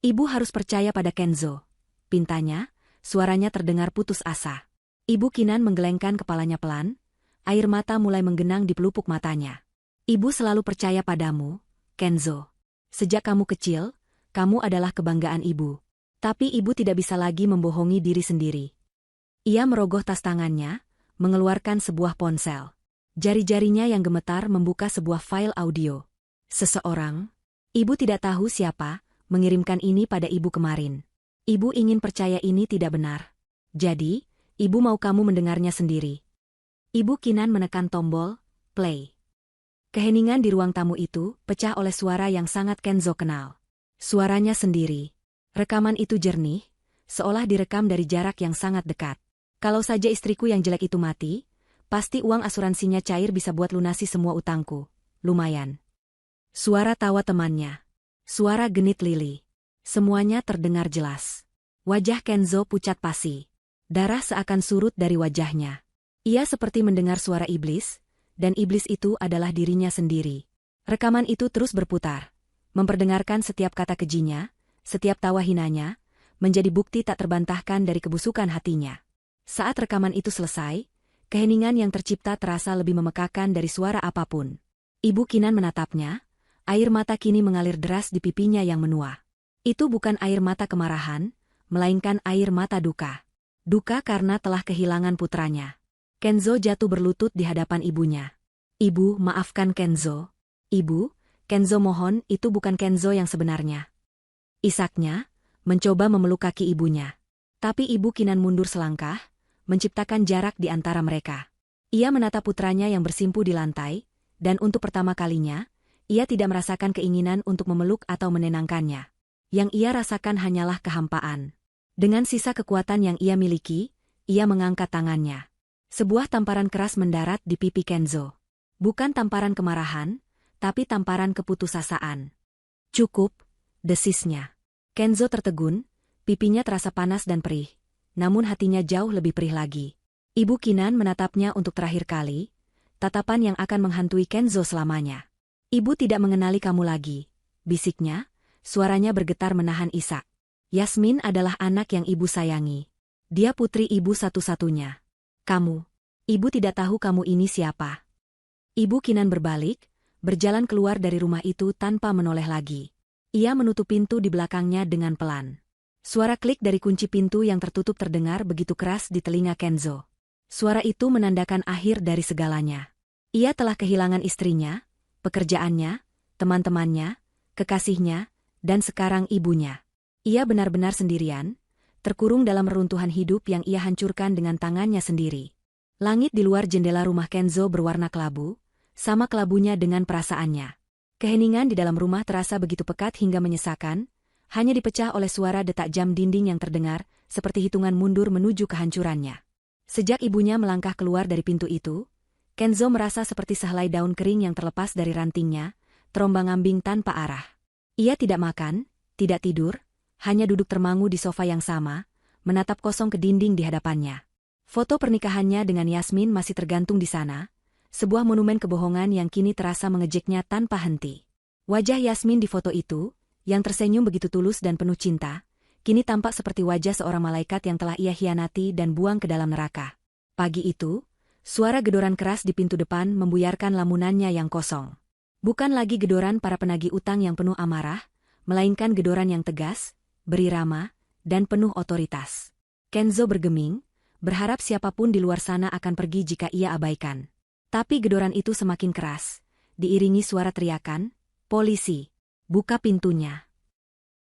"Ibu harus percaya pada Kenzo," pintanya, suaranya terdengar putus asa. Ibu Kinan menggelengkan kepalanya pelan, air mata mulai menggenang di pelupuk matanya. "Ibu selalu percaya padamu, Kenzo. Sejak kamu kecil, kamu adalah kebanggaan ibu. Tapi ibu tidak bisa lagi membohongi diri sendiri." Ia merogoh tas tangannya, mengeluarkan sebuah ponsel. Jari-jarinya yang gemetar membuka sebuah file audio. "Seseorang, ibu tidak tahu siapa, mengirimkan ini pada ibu kemarin. Ibu ingin percaya ini tidak benar. Jadi, ibu mau kamu mendengarnya sendiri." Ibu Kinan menekan tombol play. Keheningan di ruang tamu itu pecah oleh suara yang sangat Kenzo kenal. Suaranya sendiri. Rekaman itu jernih, seolah direkam dari jarak yang sangat dekat. "Kalau saja istriku yang jelek itu mati, pasti uang asuransinya cair bisa buat lunasi semua utangku. Lumayan." Suara tawa temannya. Suara genit Lily. Semuanya terdengar jelas. Wajah Kenzo pucat pasi. Darah seakan surut dari wajahnya. Ia seperti mendengar suara iblis, dan iblis itu adalah dirinya sendiri. Rekaman itu terus berputar, memperdengarkan setiap kata kejinya, setiap tawa hinanya, menjadi bukti tak terbantahkan dari kebusukan hatinya. Saat rekaman itu selesai, keheningan yang tercipta terasa lebih memekakan dari suara apapun. Ibu Kinan menatapnya, air mata kini mengalir deras di pipinya yang menua. Itu bukan air mata kemarahan, melainkan air mata duka. Duka karena telah kehilangan putranya. Kenzo jatuh berlutut di hadapan ibunya. "Ibu, maafkan Kenzo. Ibu, Kenzo mohon, itu bukan Kenzo yang sebenarnya." Isaknya, mencoba memeluk kaki ibunya. Tapi Ibu Kinan mundur selangkah, menciptakan jarak di antara mereka. Ia menatap putranya yang bersimpu di lantai, dan untuk pertama kalinya, ia tidak merasakan keinginan untuk memeluk atau menenangkannya. Yang ia rasakan hanyalah kehampaan. Dengan sisa kekuatan yang ia miliki, ia mengangkat tangannya. Sebuah tamparan keras mendarat di pipi Kenzo. Bukan tamparan kemarahan, tapi tamparan keputusasaan. "Cukup," desisnya. Kenzo tertegun, pipinya terasa panas dan perih. Namun hatinya jauh lebih perih lagi. Ibu Kinan menatapnya untuk terakhir kali, tatapan yang akan menghantui Kenzo selamanya. "Ibu tidak mengenali kamu lagi," bisiknya, suaranya bergetar menahan isak. "Yasmin adalah anak yang ibu sayangi. Dia putri ibu satu-satunya. Ibu tidak tahu kamu ini siapa." Ibu Kinan berbalik, berjalan keluar dari rumah itu tanpa menoleh lagi. Ia menutup pintu di belakangnya dengan pelan. Suara klik dari kunci pintu yang tertutup terdengar begitu keras di telinga Kenzo. Suara itu menandakan akhir dari segalanya. Ia telah kehilangan istrinya, pekerjaannya, teman-temannya, kekasihnya, dan sekarang ibunya. Ia benar-benar sendirian, terkurung dalam reruntuhan hidup yang ia hancurkan dengan tangannya sendiri. Langit di luar jendela rumah Kenzo berwarna kelabu, sama kelabunya dengan perasaannya. Keheningan di dalam rumah terasa begitu pekat hingga menyesakan, hanya dipecah oleh suara detak jam dinding yang terdengar seperti hitungan mundur menuju kehancurannya. Sejak ibunya melangkah keluar dari pintu itu, Kenzo merasa seperti sehelai daun kering yang terlepas dari rantingnya, terombang-ambing tanpa arah. Ia tidak makan, tidak tidur, hanya duduk termangu di sofa yang sama, menatap kosong ke dinding di hadapannya. Foto pernikahannya dengan Yasmin masih tergantung di sana, sebuah monumen kebohongan yang kini terasa mengejeknya tanpa henti. Wajah Yasmin di foto itu, yang tersenyum begitu tulus dan penuh cinta, kini tampak seperti wajah seorang malaikat yang telah ia hianati dan buang ke dalam neraka. Pagi itu, suara gedoran keras di pintu depan membuyarkan lamunannya yang kosong. Bukan lagi gedoran para penagih utang yang penuh amarah, melainkan gedoran yang tegas, berirama, dan penuh otoritas. Kenzo bergeming, berharap siapapun di luar sana akan pergi jika ia abaikan. Tapi gedoran itu semakin keras, diiringi suara teriakan, "Polisi, buka pintunya."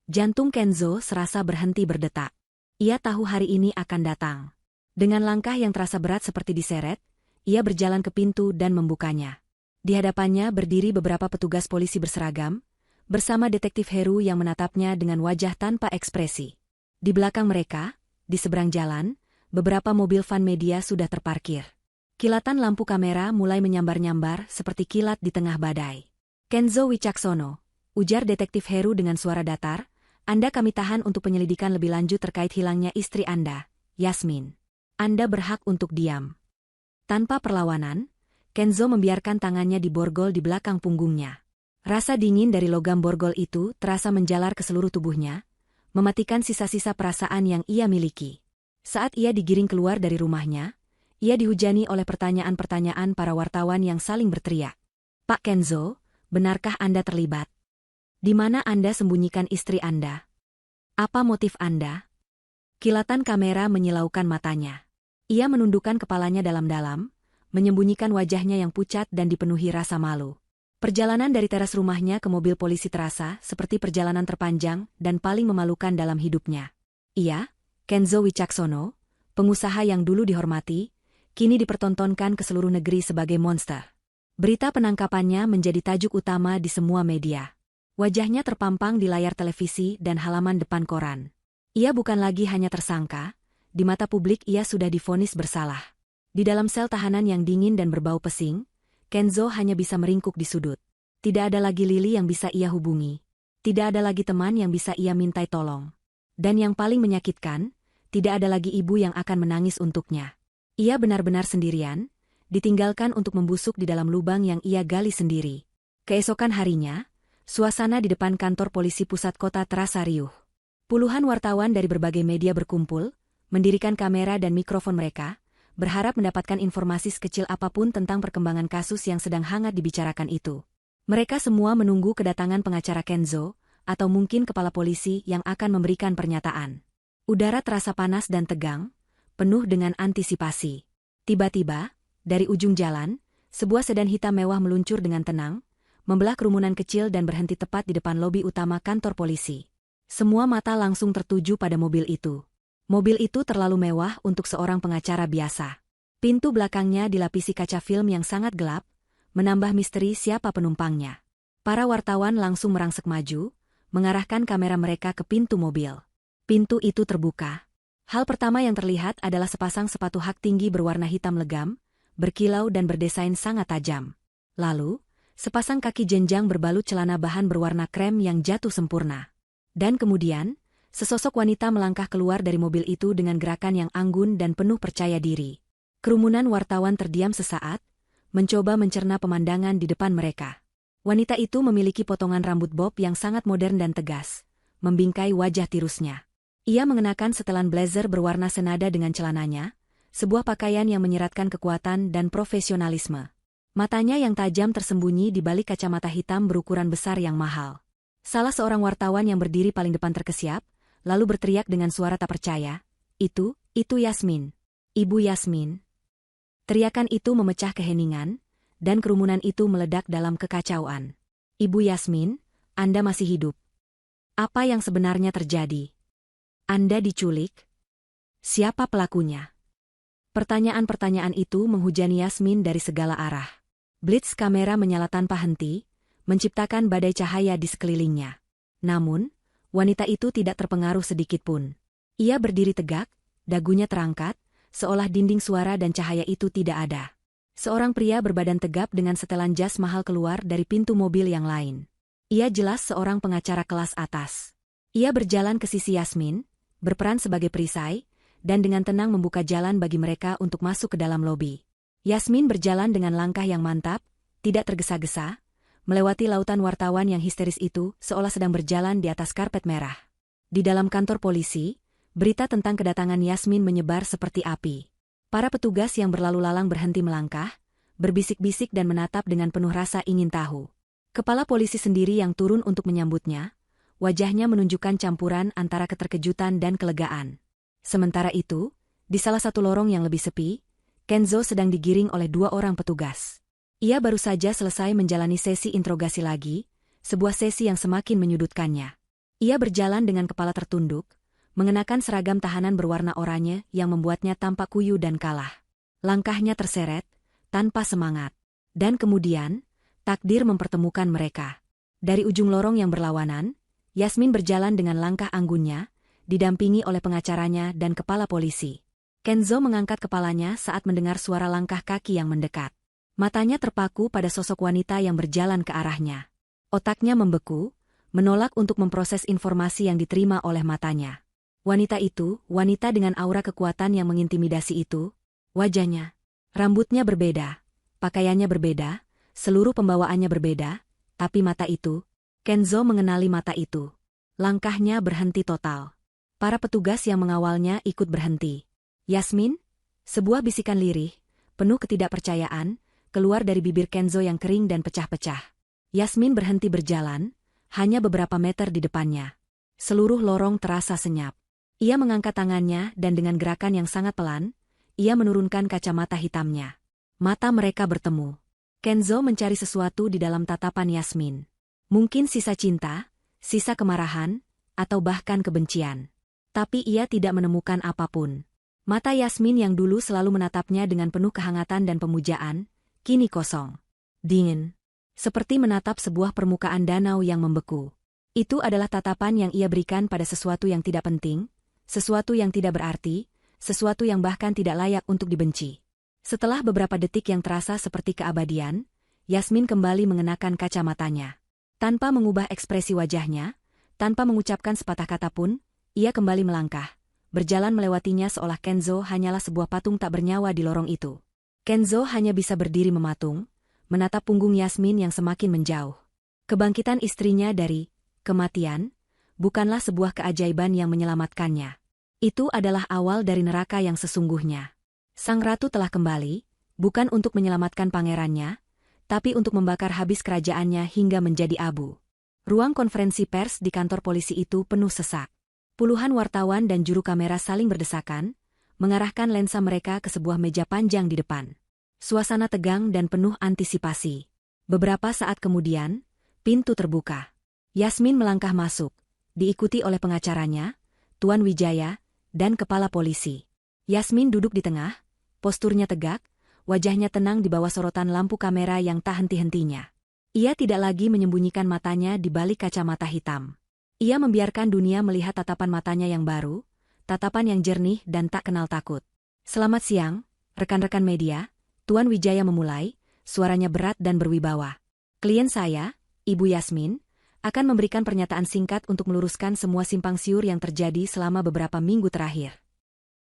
Jantung Kenzo serasa berhenti berdetak. Ia tahu hari ini akan datang. Dengan langkah yang terasa berat seperti diseret, ia berjalan ke pintu dan membukanya. Di hadapannya berdiri beberapa petugas polisi berseragam, bersama detektif Heru yang menatapnya dengan wajah tanpa ekspresi. Di belakang mereka, di seberang jalan, beberapa mobil van media sudah terparkir. Kilatan lampu kamera mulai menyambar-nyambar seperti kilat di tengah badai. "Kenzo Wicaksono," ujar detektif Heru dengan suara datar, "Anda kami tahan untuk penyelidikan lebih lanjut terkait hilangnya istri Anda, Yasmin. Anda berhak untuk diam." Tanpa perlawanan, Kenzo membiarkan tangannya diborgol di belakang punggungnya. Rasa dingin dari logam borgol itu terasa menjalar ke seluruh tubuhnya, mematikan sisa-sisa perasaan yang ia miliki. Saat ia digiring keluar dari rumahnya, ia dihujani oleh pertanyaan-pertanyaan para wartawan yang saling berteriak. "Pak Kenzo, benarkah Anda terlibat? Di mana Anda sembunyikan istri Anda? Apa motif Anda?" Kilatan kamera menyilaukan matanya. Ia menundukkan kepalanya dalam-dalam, menyembunyikan wajahnya yang pucat dan dipenuhi rasa malu. Perjalanan dari teras rumahnya ke mobil polisi terasa seperti perjalanan terpanjang dan paling memalukan dalam hidupnya. Ia, Kenzo Wicaksono, pengusaha yang dulu dihormati, kini dipertontonkan ke seluruh negeri sebagai monster. Berita penangkapannya menjadi tajuk utama di semua media. Wajahnya terpampang di layar televisi dan halaman depan koran. Ia bukan lagi hanya tersangka, di mata publik ia sudah divonis bersalah. Di dalam sel tahanan yang dingin dan berbau pesing, Kenzo hanya bisa meringkuk di sudut. Tidak ada lagi Lili yang bisa ia hubungi. Tidak ada lagi teman yang bisa ia mintai tolong. Dan yang paling menyakitkan, tidak ada lagi ibu yang akan menangis untuknya. Ia benar-benar sendirian, ditinggalkan untuk membusuk di dalam lubang yang ia gali sendiri. Keesokan harinya, suasana di depan kantor polisi pusat kota terasa riuh. Puluhan wartawan dari berbagai media berkumpul, mendirikan kamera dan mikrofon mereka, berharap mendapatkan informasi sekecil apapun tentang perkembangan kasus yang sedang hangat dibicarakan itu. Mereka semua menunggu kedatangan pengacara Kenzo, atau mungkin kepala polisi yang akan memberikan pernyataan. Udara terasa panas dan tegang, penuh dengan antisipasi. Tiba-tiba, dari ujung jalan, sebuah sedan hitam mewah meluncur dengan tenang, membelah kerumunan kecil dan berhenti tepat di depan lobi utama kantor polisi. Semua mata langsung tertuju pada mobil itu. Mobil itu terlalu mewah untuk seorang pengacara biasa. Pintu belakangnya dilapisi kaca film yang sangat gelap, menambah misteri siapa penumpangnya. Para wartawan langsung merangsek maju, mengarahkan kamera mereka ke pintu mobil. Pintu itu terbuka. Hal pertama yang terlihat adalah sepasang sepatu hak tinggi berwarna hitam legam, berkilau dan berdesain sangat tajam. Lalu, sepasang kaki jenjang berbalut celana bahan berwarna krem yang jatuh sempurna. Dan kemudian, sesosok wanita melangkah keluar dari mobil itu dengan gerakan yang anggun dan penuh percaya diri. Kerumunan wartawan terdiam sesaat, mencoba mencerna pemandangan di depan mereka. Wanita itu memiliki potongan rambut bob yang sangat modern dan tegas, membingkai wajah tirusnya. Ia mengenakan setelan blazer berwarna senada dengan celananya, sebuah pakaian yang menyeratkan kekuatan dan profesionalisme. Matanya yang tajam tersembunyi di balik kacamata hitam berukuran besar yang mahal. Salah seorang wartawan yang berdiri paling depan terkesiap, lalu berteriak dengan suara tak percaya, itu Yasmin. Ibu Yasmin." Teriakan itu memecah keheningan, dan kerumunan itu meledak dalam kekacauan. "Ibu Yasmin, Anda masih hidup. Apa yang sebenarnya terjadi? Anda diculik? Siapa pelakunya?" Pertanyaan-pertanyaan itu menghujani Yasmin dari segala arah. Blitz kamera menyala tanpa henti, menciptakan badai cahaya di sekelilingnya. Namun, wanita itu tidak terpengaruh sedikitpun. Ia berdiri tegak, dagunya terangkat, seolah dinding suara dan cahaya itu tidak ada. Seorang pria berbadan tegap dengan setelan jas mahal keluar dari pintu mobil yang lain. Ia jelas seorang pengacara kelas atas. Ia berjalan ke sisi Yasmin, berperan sebagai perisai, dan dengan tenang membuka jalan bagi mereka untuk masuk ke dalam lobi. Yasmin berjalan dengan langkah yang mantap, tidak tergesa-gesa, melewati lautan wartawan yang histeris itu seolah sedang berjalan di atas karpet merah. Di dalam kantor polisi, berita tentang kedatangan Yasmin menyebar seperti api. Para petugas yang berlalu lalang berhenti melangkah, berbisik-bisik dan menatap dengan penuh rasa ingin tahu. Kepala polisi sendiri yang turun untuk menyambutnya, wajahnya menunjukkan campuran antara keterkejutan dan kelegaan. Sementara itu, di salah satu lorong yang lebih sepi, Kenzo sedang digiring oleh 2 orang petugas. Ia baru saja selesai menjalani sesi interogasi lagi, sebuah sesi yang semakin menyudutkannya. Ia berjalan dengan kepala tertunduk, mengenakan seragam tahanan berwarna oranye yang membuatnya tampak kuyu dan kalah. Langkahnya terseret, tanpa semangat. Dan kemudian, takdir mempertemukan mereka. Dari ujung lorong yang berlawanan, Yasmin berjalan dengan langkah anggunnya, didampingi oleh pengacaranya dan kepala polisi. Kenzo mengangkat kepalanya saat mendengar suara langkah kaki yang mendekat. Matanya terpaku pada sosok wanita yang berjalan ke arahnya. Otaknya membeku, menolak untuk memproses informasi yang diterima oleh matanya. Wanita itu, wanita dengan aura kekuatan yang mengintimidasi itu, wajahnya, rambutnya berbeda, pakaiannya berbeda, seluruh pembawaannya berbeda, tapi mata itu, Kenzo mengenali mata itu. Langkahnya berhenti total. Para petugas yang mengawalnya ikut berhenti. Yasmin? Sebuah bisikan lirih, penuh ketidakpercayaan, keluar dari bibir Kenzo yang kering dan pecah-pecah. Yasmin berhenti berjalan, hanya beberapa meter di depannya. Seluruh lorong terasa senyap. Ia mengangkat tangannya dan dengan gerakan yang sangat pelan, ia menurunkan kacamata hitamnya. Mata mereka bertemu. Kenzo mencari sesuatu di dalam tatapan Yasmin. Mungkin sisa cinta, sisa kemarahan, atau bahkan kebencian. Tapi ia tidak menemukan apapun. Mata Yasmin yang dulu selalu menatapnya dengan penuh kehangatan dan pemujaan, kini kosong. Dingin. Seperti menatap sebuah permukaan danau yang membeku. Itu adalah tatapan yang ia berikan pada sesuatu yang tidak penting, sesuatu yang tidak berarti, sesuatu yang bahkan tidak layak untuk dibenci. Setelah beberapa detik yang terasa seperti keabadian, Yasmin kembali mengenakan kacamatanya. Tanpa mengubah ekspresi wajahnya, tanpa mengucapkan sepatah kata pun, ia kembali melangkah, berjalan melewatinya seolah Kenzo hanyalah sebuah patung tak bernyawa di lorong itu. Kenzo hanya bisa berdiri mematung, menatap punggung Yasmin yang semakin menjauh. Kebangkitan istrinya dari kematian bukanlah sebuah keajaiban yang menyelamatkannya. Itu adalah awal dari neraka yang sesungguhnya. Sang ratu telah kembali, bukan untuk menyelamatkan pangerannya, tapi untuk membakar habis kerajaannya hingga menjadi abu. Ruang konferensi pers di kantor polisi itu penuh sesak. Puluhan wartawan dan juru kamera saling berdesakan, mengarahkan lensa mereka ke sebuah meja panjang di depan. Suasana tegang dan penuh antisipasi. Beberapa saat kemudian, pintu terbuka. Yasmin melangkah masuk, diikuti oleh pengacaranya, Tuan Wijaya, dan kepala polisi. Yasmin duduk di tengah, posturnya tegak, wajahnya tenang di bawah sorotan lampu kamera yang tak henti-hentinya. Ia tidak lagi menyembunyikan matanya di balik kacamata hitam. Ia membiarkan dunia melihat tatapan matanya yang baru, tatapan yang jernih dan tak kenal takut. Selamat siang, rekan-rekan media, Tuan Wijaya memulai, suaranya berat dan berwibawa. Klien saya, Ibu Yasmin, akan memberikan pernyataan singkat untuk meluruskan semua simpang siur yang terjadi selama beberapa minggu terakhir.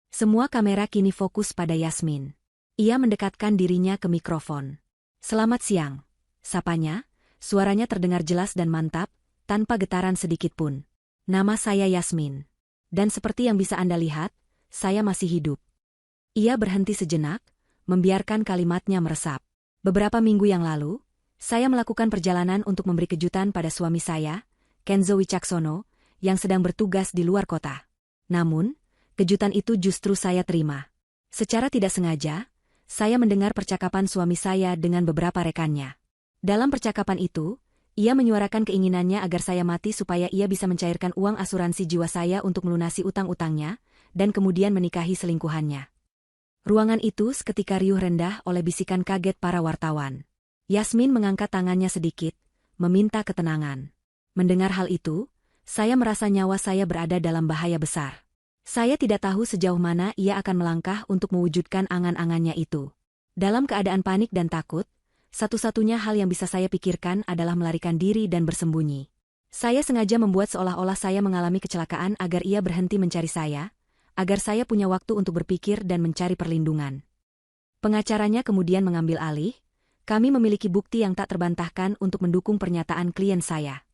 Semua kamera kini fokus pada Yasmin. Ia mendekatkan dirinya ke mikrofon. Selamat siang, sapanya, suaranya terdengar jelas dan mantap, tanpa getaran sedikit pun. Nama saya Yasmin. Dan seperti yang bisa Anda lihat, saya masih hidup. Ia berhenti sejenak, membiarkan kalimatnya meresap. Beberapa minggu yang lalu, saya melakukan perjalanan untuk memberi kejutan pada suami saya, Kenzo Wicaksono, yang sedang bertugas di luar kota. Namun, kejutan itu justru saya terima. Secara tidak sengaja, saya mendengar percakapan suami saya dengan beberapa rekannya. Dalam percakapan itu, ia menyuarakan keinginannya agar saya mati supaya ia bisa mencairkan uang asuransi jiwa saya untuk melunasi utang-utangnya, dan kemudian menikahi selingkuhannya. Ruangan itu seketika riuh rendah oleh bisikan kaget para wartawan. Yasmin mengangkat tangannya sedikit, meminta ketenangan. Mendengar hal itu, saya merasa nyawa saya berada dalam bahaya besar. Saya tidak tahu sejauh mana ia akan melangkah untuk mewujudkan angan-angannya itu. Dalam keadaan panik dan takut, satu-satunya hal yang bisa saya pikirkan adalah melarikan diri dan bersembunyi. Saya sengaja membuat seolah-olah saya mengalami kecelakaan agar ia berhenti mencari saya, agar saya punya waktu untuk berpikir dan mencari perlindungan. Pengacaranya kemudian mengambil alih. Kami memiliki bukti yang tak terbantahkan untuk mendukung pernyataan klien saya.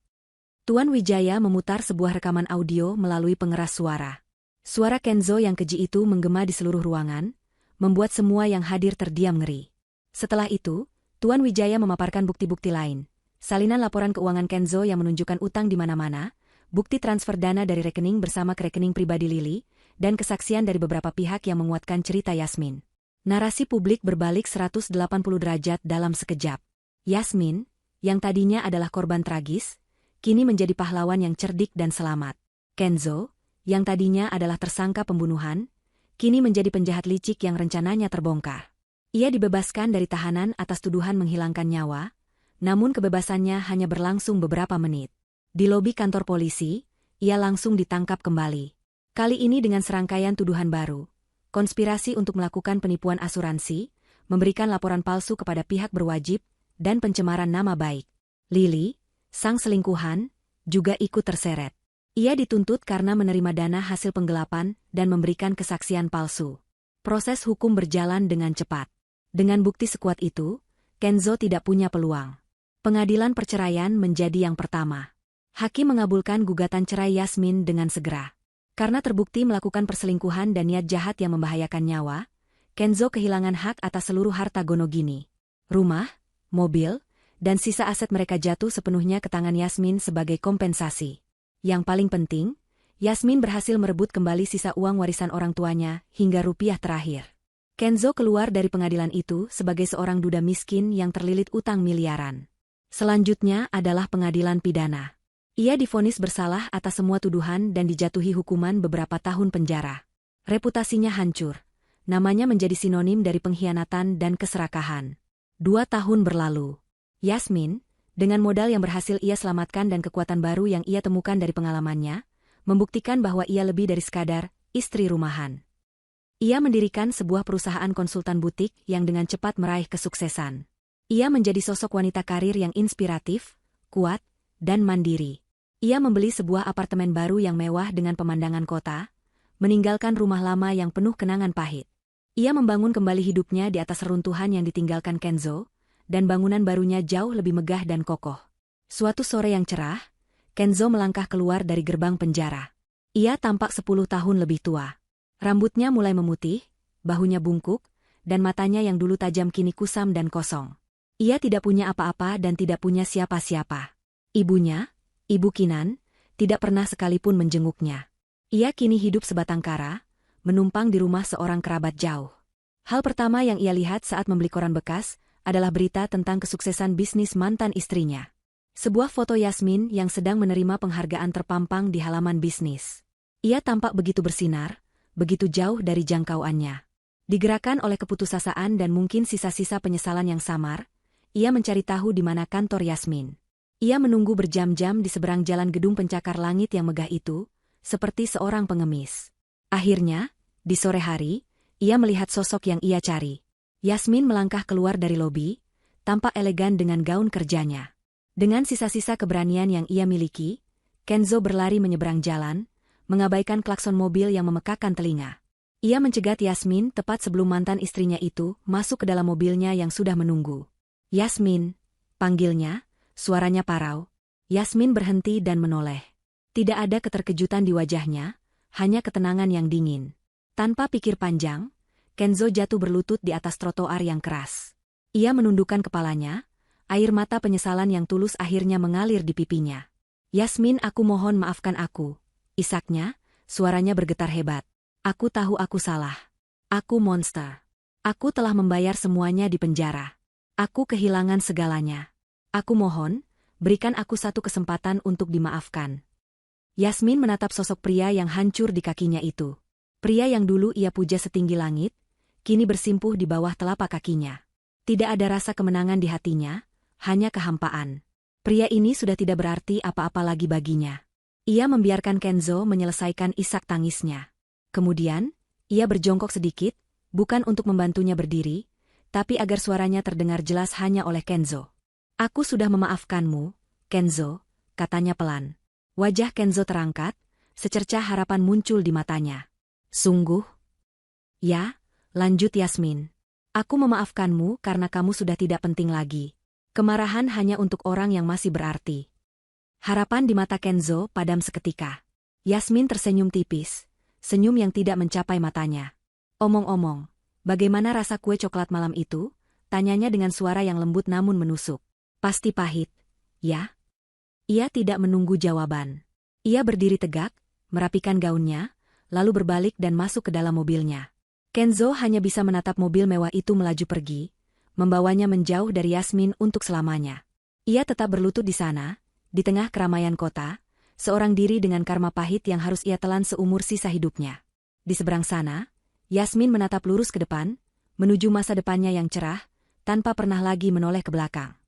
Tuan Wijaya memutar sebuah rekaman audio melalui pengeras suara. Suara Kenzo yang keji itu menggema di seluruh ruangan, membuat semua yang hadir terdiam ngeri. Setelah itu, Tuan Wijaya memaparkan bukti-bukti lain. Salinan laporan keuangan Kenzo yang menunjukkan utang di mana-mana, bukti transfer dana dari rekening bersama ke rekening pribadi Lily, dan kesaksian dari beberapa pihak yang menguatkan cerita Yasmin. Narasi publik berbalik 180 derajat dalam sekejap. Yasmin, yang tadinya adalah korban tragis, kini menjadi pahlawan yang cerdik dan selamat. Kenzo, yang tadinya adalah tersangka pembunuhan, kini menjadi penjahat licik yang rencananya terbongkar. Ia dibebaskan dari tahanan atas tuduhan menghilangkan nyawa, namun kebebasannya hanya berlangsung beberapa menit. Di lobi kantor polisi, ia langsung ditangkap kembali. Kali ini dengan serangkaian tuduhan baru. Konspirasi untuk melakukan penipuan asuransi, memberikan laporan palsu kepada pihak berwajib, dan pencemaran nama baik. Lily, sang selingkuhan, juga ikut terseret. Ia dituntut karena menerima dana hasil penggelapan dan memberikan kesaksian palsu. Proses hukum berjalan dengan cepat. Dengan bukti sekuat itu, Kenzo tidak punya peluang. Pengadilan perceraian menjadi yang pertama. Hakim mengabulkan gugatan cerai Yasmin dengan segera. Karena terbukti melakukan perselingkuhan dan niat jahat yang membahayakan nyawa, Kenzo kehilangan hak atas seluruh harta Gonogini. Rumah, mobil, dan sisa aset mereka jatuh sepenuhnya ke tangan Yasmin sebagai kompensasi. Yang paling penting, Yasmin berhasil merebut kembali sisa uang warisan orang tuanya hingga rupiah terakhir. Kenzo keluar dari pengadilan itu sebagai seorang duda miskin yang terlilit utang miliaran. Selanjutnya adalah pengadilan pidana. Ia divonis bersalah atas semua tuduhan dan dijatuhi hukuman beberapa tahun penjara. Reputasinya hancur. Namanya menjadi sinonim dari pengkhianatan dan keserakahan. 2 tahun berlalu. Yasmin, dengan modal yang berhasil ia selamatkan dan kekuatan baru yang ia temukan dari pengalamannya, membuktikan bahwa ia lebih dari sekadar istri rumahan. Ia mendirikan sebuah perusahaan konsultan butik yang dengan cepat meraih kesuksesan. Ia menjadi sosok wanita karir yang inspiratif, kuat, dan mandiri. Ia membeli sebuah apartemen baru yang mewah dengan pemandangan kota, meninggalkan rumah lama yang penuh kenangan pahit. Ia membangun kembali hidupnya di atas reruntuhan yang ditinggalkan Kenzo, dan bangunan barunya jauh lebih megah dan kokoh. Suatu sore yang cerah, Kenzo melangkah keluar dari gerbang penjara. Ia tampak 10 tahun lebih tua. Rambutnya mulai memutih, bahunya bungkuk, dan matanya yang dulu tajam kini kusam dan kosong. Ia tidak punya apa-apa dan tidak punya siapa-siapa. Ibunya, Ibu Kinan, tidak pernah sekalipun menjenguknya. Ia kini hidup sebatang kara, menumpang di rumah seorang kerabat jauh. Hal pertama yang ia lihat saat membeli koran bekas adalah berita tentang kesuksesan bisnis mantan istrinya. Sebuah foto Yasmin yang sedang menerima penghargaan terpampang di halaman bisnis. Ia tampak begitu bersinar, begitu jauh dari jangkauannya. Digerakkan oleh keputusasaan dan mungkin sisa-sisa penyesalan yang samar, ia mencari tahu di mana kantor Yasmin. Ia menunggu berjam-jam di seberang jalan gedung pencakar langit yang megah itu, seperti seorang pengemis. Akhirnya, di sore hari, ia melihat sosok yang ia cari. Yasmin melangkah keluar dari lobi, tampak elegan dengan gaun kerjanya. Dengan sisa-sisa keberanian yang ia miliki, Kenzo berlari menyeberang jalan, mengabaikan klakson mobil yang memekakan telinga. Ia mencegat Yasmin tepat sebelum mantan istrinya itu masuk ke dalam mobilnya yang sudah menunggu. Yasmin, panggilnya, suaranya parau. Yasmin berhenti dan menoleh. Tidak ada keterkejutan di wajahnya, hanya ketenangan yang dingin. Tanpa pikir panjang, Kenzo jatuh berlutut di atas trotoar yang keras. Ia menundukkan kepalanya, air mata penyesalan yang tulus akhirnya mengalir di pipinya. Yasmin, aku mohon maafkan aku. Isaknya, suaranya bergetar hebat. Aku tahu aku salah. Aku monster. Aku telah membayar semuanya di penjara. Aku kehilangan segalanya. Aku mohon, berikan aku satu kesempatan untuk dimaafkan. Yasmin menatap sosok pria yang hancur di kakinya itu. Pria yang dulu ia puja setinggi langit, kini bersimpuh di bawah telapak kakinya. Tidak ada rasa kemenangan di hatinya, hanya kehampaan. Pria ini sudah tidak berarti apa-apa lagi baginya. Ia membiarkan Kenzo menyelesaikan isak tangisnya. Kemudian, ia berjongkok sedikit, bukan untuk membantunya berdiri, tapi agar suaranya terdengar jelas hanya oleh Kenzo. Aku sudah memaafkanmu, Kenzo, katanya pelan. Wajah Kenzo terangkat, secercah harapan muncul di matanya. Sungguh? Ya, lanjut Yasmin. Aku memaafkanmu karena kamu sudah tidak penting lagi. Kemarahan hanya untuk orang yang masih berarti. Harapan di mata Kenzo padam seketika. Yasmin tersenyum tipis, senyum yang tidak mencapai matanya. Omong-omong, bagaimana rasa kue coklat malam itu? Tanyanya dengan suara yang lembut namun menusuk. Pasti pahit, ya? Ia tidak menunggu jawaban. Ia berdiri tegak, merapikan gaunnya, lalu berbalik dan masuk ke dalam mobilnya. Kenzo hanya bisa menatap mobil mewah itu melaju pergi, membawanya menjauh dari Yasmin untuk selamanya. Ia tetap berlutut di sana, di tengah keramaian kota, seorang diri dengan karma pahit yang harus ia telan seumur sisa hidupnya. Di seberang sana, Yasmin menatap lurus ke depan, menuju masa depannya yang cerah, tanpa pernah lagi menoleh ke belakang.